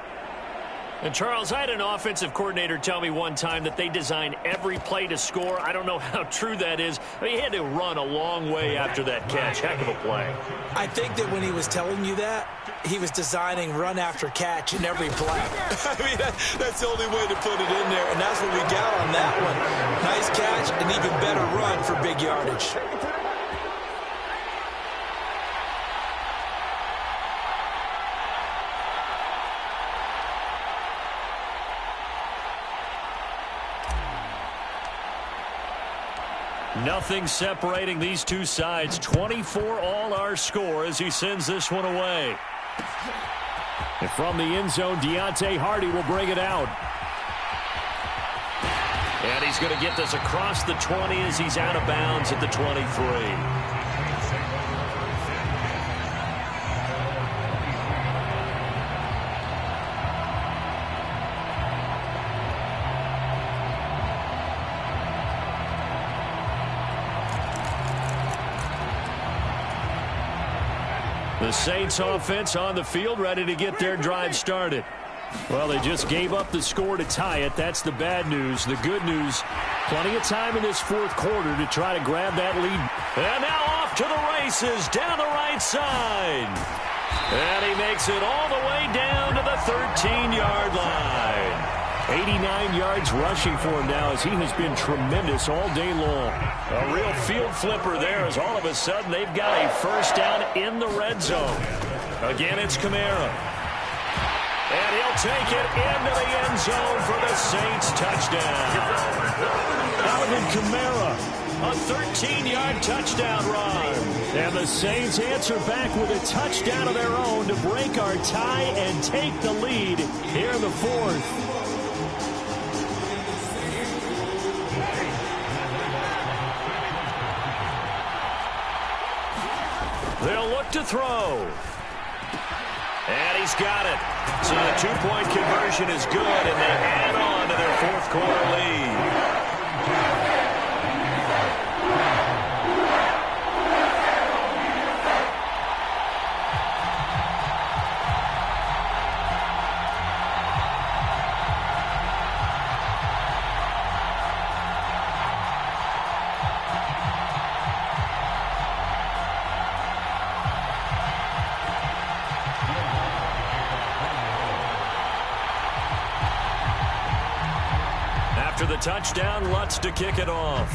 And, Charles, I had an offensive coordinator tell me one time that they design every play to score. I don't know how true that is. I mean, he had to run a long way after that catch. Heck of a play. I think that when he was telling you that, he was designing run after catch in every play. I mean, that's the only way to put it in there, and that's what we got on that one. Nice catch, and even better run for big yardage. Nothing separating these two sides. 24 all our score as he sends this one away. And from the end zone, Deontay Hardy will bring it out. And he's going to get this across the 20 as he's out of bounds at the 23. The Saints offense on the field, ready to get their drive started. Well, they just gave up the score to tie it. That's the bad news. The good news, plenty of time in this fourth quarter to try to grab that lead. And now off to the races down the right side. And he makes it all the way down to the 13-yard line. 89 yards rushing for him now as he has been tremendous all day long. A real field flipper there as all of a sudden they've got a first down in the red zone. Again, it's Kamara. And he'll take it into the end zone for the Saints touchdown. Alvin Kamara. A 13-yard touchdown run. And the Saints answer back with a touchdown of their own to break our tie and take the lead here in the fourth. They'll look to throw. And he's got it. So the two-point conversion is good, and they add on to their fourth quarter lead. After the touchdown, Lutz to kick it off.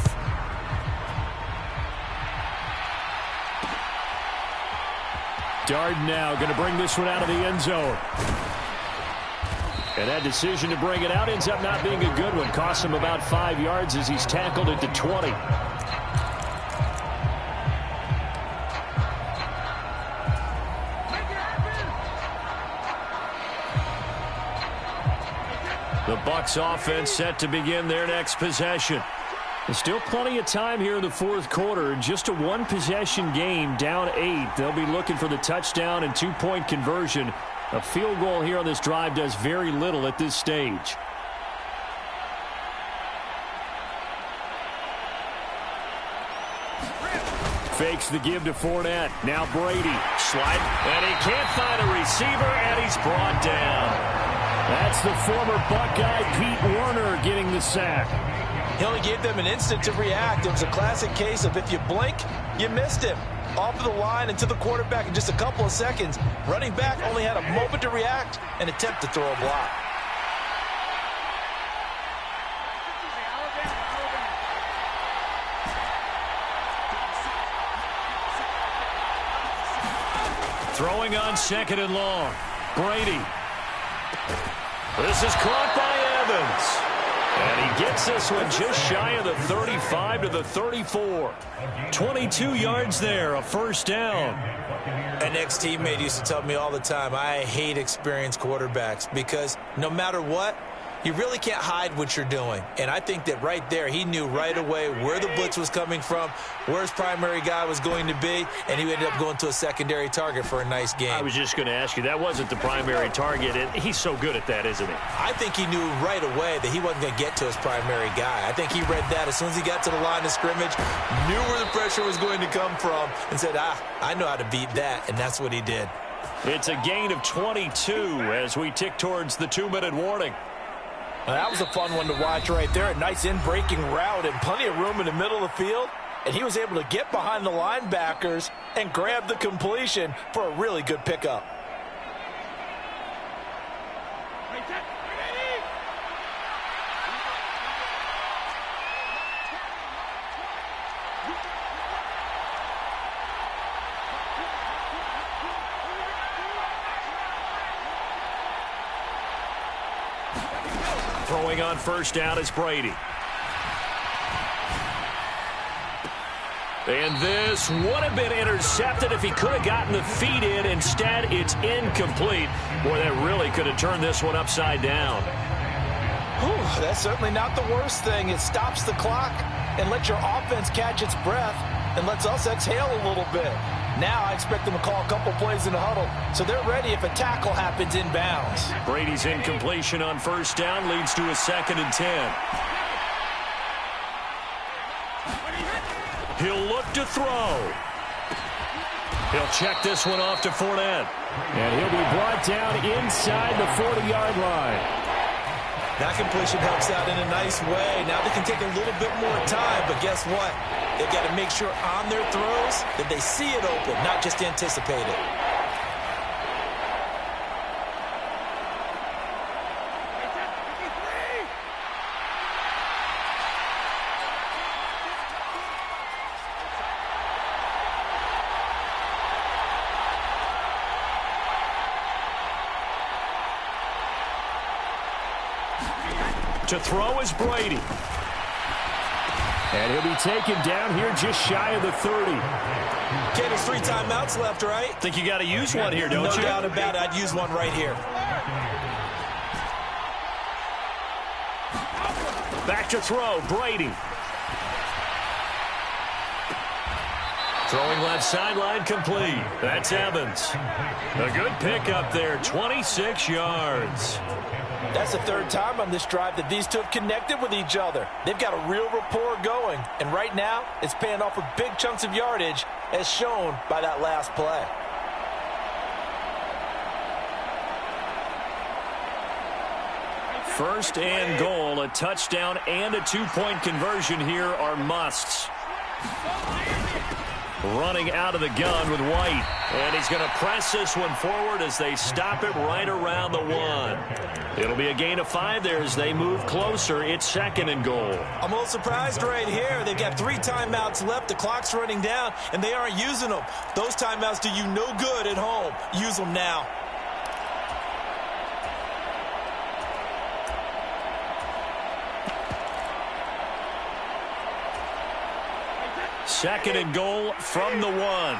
Darden now going to bring this one out of the end zone. And that decision to bring it out ends up not being a good one. Costs him about 5 yards as he's tackled at the 20. The Bucs offense set to begin their next possession. There's still plenty of time here in the fourth quarter. Just a one-possession game, down 8. They'll be looking for the touchdown and two-point conversion. A field goal here on this drive does very little at this stage. Fakes the give to Fournette. Now Brady. Slide. And he can't find a receiver, and he's brought down. That's the former Buckeye Pete Werner getting the sack. He only gave them an instant to react. It was a classic case of if you blink, you missed him. Off of the line and to the quarterback in just a couple of seconds. Running back only had a moment to react and attempt to throw a block. Throwing on 2nd and long. Brady. This is caught by Evans. And he gets this one just shy of the 35 to the 34. 22 yards there, a first down. An ex-teammate used to tell me all the time, I hate experienced quarterbacks because no matter what, you really can't hide what you're doing. And I think that right there, he knew right away where the blitz was coming from, where his primary guy was going to be, and he ended up going to a secondary target for a nice game. I was just going to ask you, that wasn't the primary target, and he's so good at that, isn't he? I think he knew right away that he wasn't going to get to his primary guy. I think he read that as soon as he got to the line of scrimmage, knew where the pressure was going to come from, and said, I know how to beat that, and that's what he did. It's a gain of 22 as we tick towards the 2-minute warning. Now, that was a fun one to watch right there. A nice in-breaking route and plenty of room in the middle of the field. And he was able to get behind the linebackers and grab the completion for a really good pickup. Throwing on first down is Brady. And this would have been intercepted if he could have gotten the feet in. Instead, it's incomplete. Boy, that really could have turned this one upside down. Whew, that's certainly not the worst thing. It stops the clock and lets your offense catch its breath and lets us exhale a little bit. Now I expect them to call a couple plays in the huddle, so they're ready if a tackle happens inbounds. Brady's incompletion on first down leads to a 2nd and 10. He'll look to throw. He'll check this one off to Fournette. And he'll be brought down inside the 40-yard line. That completion helps out in a nice way. Now they can take a little bit more time, but guess what? They've got to make sure on their throws that they see it open, not just anticipate it. To throw is Brady. And he'll be taken down here just shy of the 30. Ken, there's 3 timeouts left, right? Think you got to use one here, don't you? No doubt about it. I'd use one right here. Back to throw, Brady. Throwing left sideline complete. That's Evans. A good pickup there, 26 yards. That's the 3rd time on this drive that these two have connected with each other. They've got a real rapport going, and right now it's paying off with big chunks of yardage as shown by that last play. First and goal, a touchdown and a 2-point conversion here are musts. Running out of the gun with White. And he's going to press this one forward as they stop it right around the 1. It'll be a gain of 5 there as they move closer. It's 2nd and goal. I'm a little surprised right here. They've got 3 timeouts left. The clock's running down, and they aren't using them. Those timeouts do you no good at home. Use them now. Second and goal from the 1.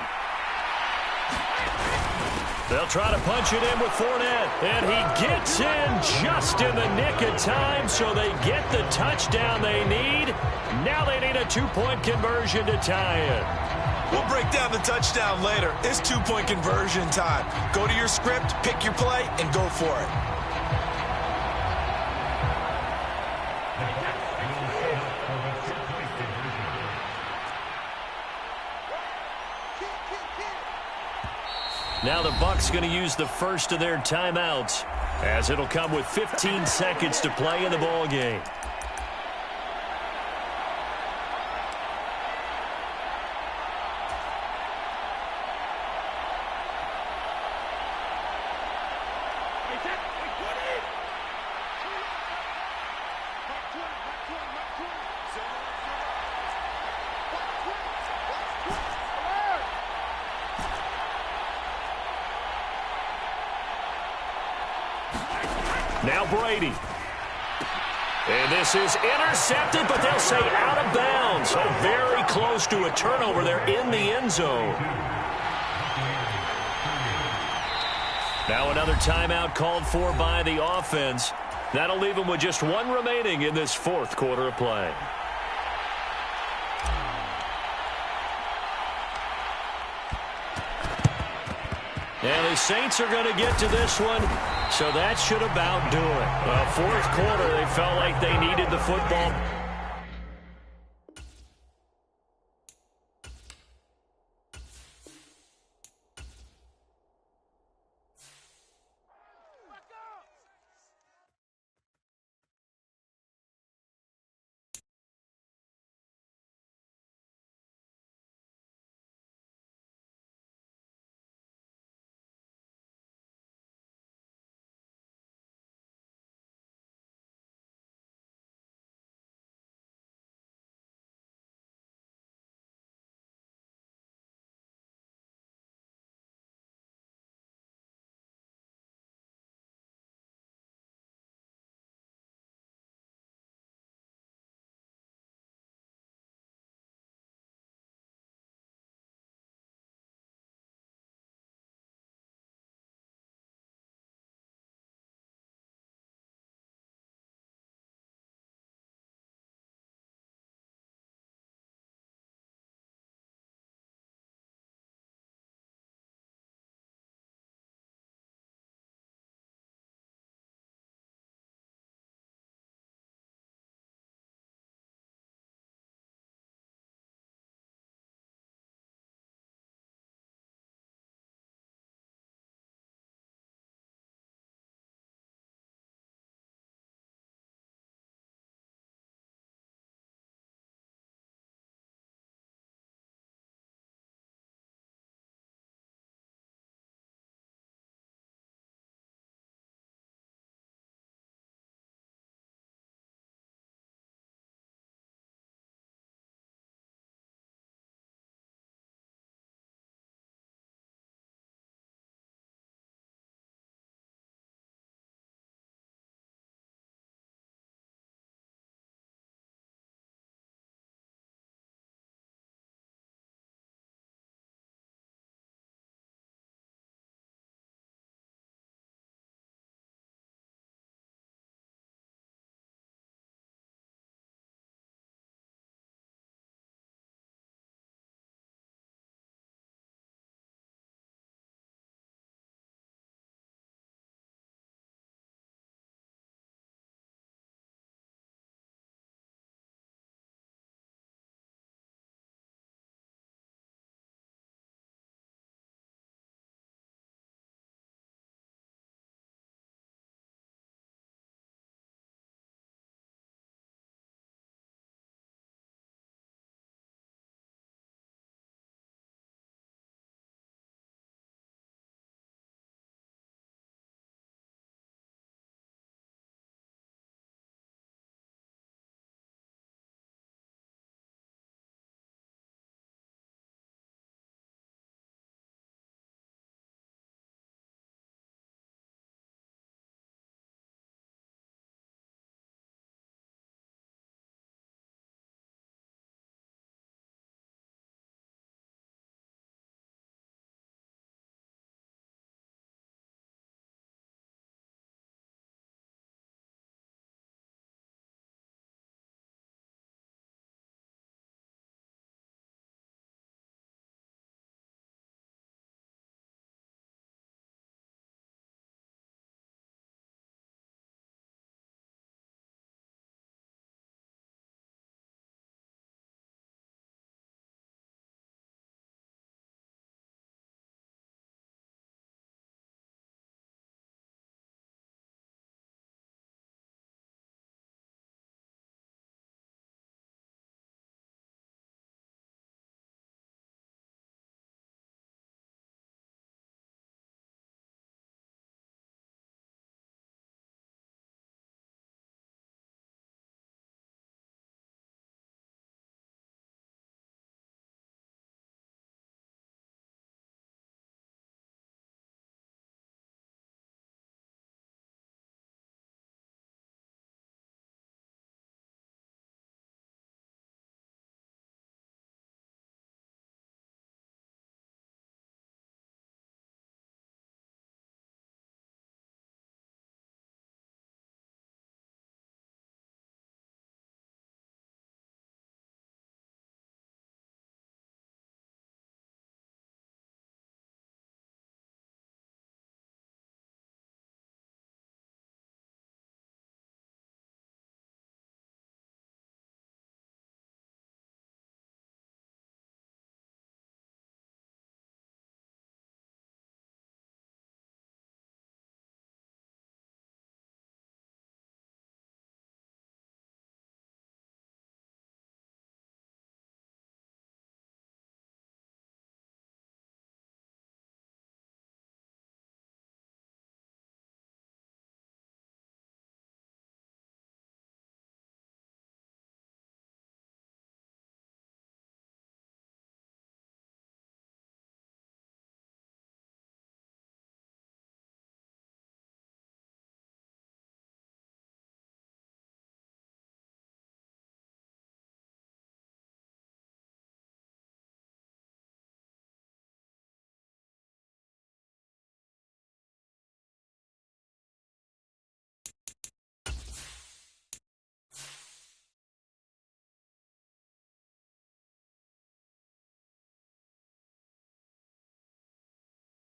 They'll try to punch it in with Fournette. And he gets in just in the nick of time, so they get the touchdown they need. Now they need a 2-point conversion to tie it. We'll break down the touchdown later. It's 2-point conversion time. Go to your script, pick your play, and go for it. Now the Bucs going to use the first of their timeouts, as it'll come with 15 seconds to play in the ball game. Now Brady. And this is intercepted, but they'll say out of bounds. So very close to a turnover there in the end zone. Now another timeout called for by the offense. That'll leave them with just one remaining in this fourth quarter of play. And the Saints are going to get to this one, so that should about do it. Well, fourth quarter, they felt like they needed the football.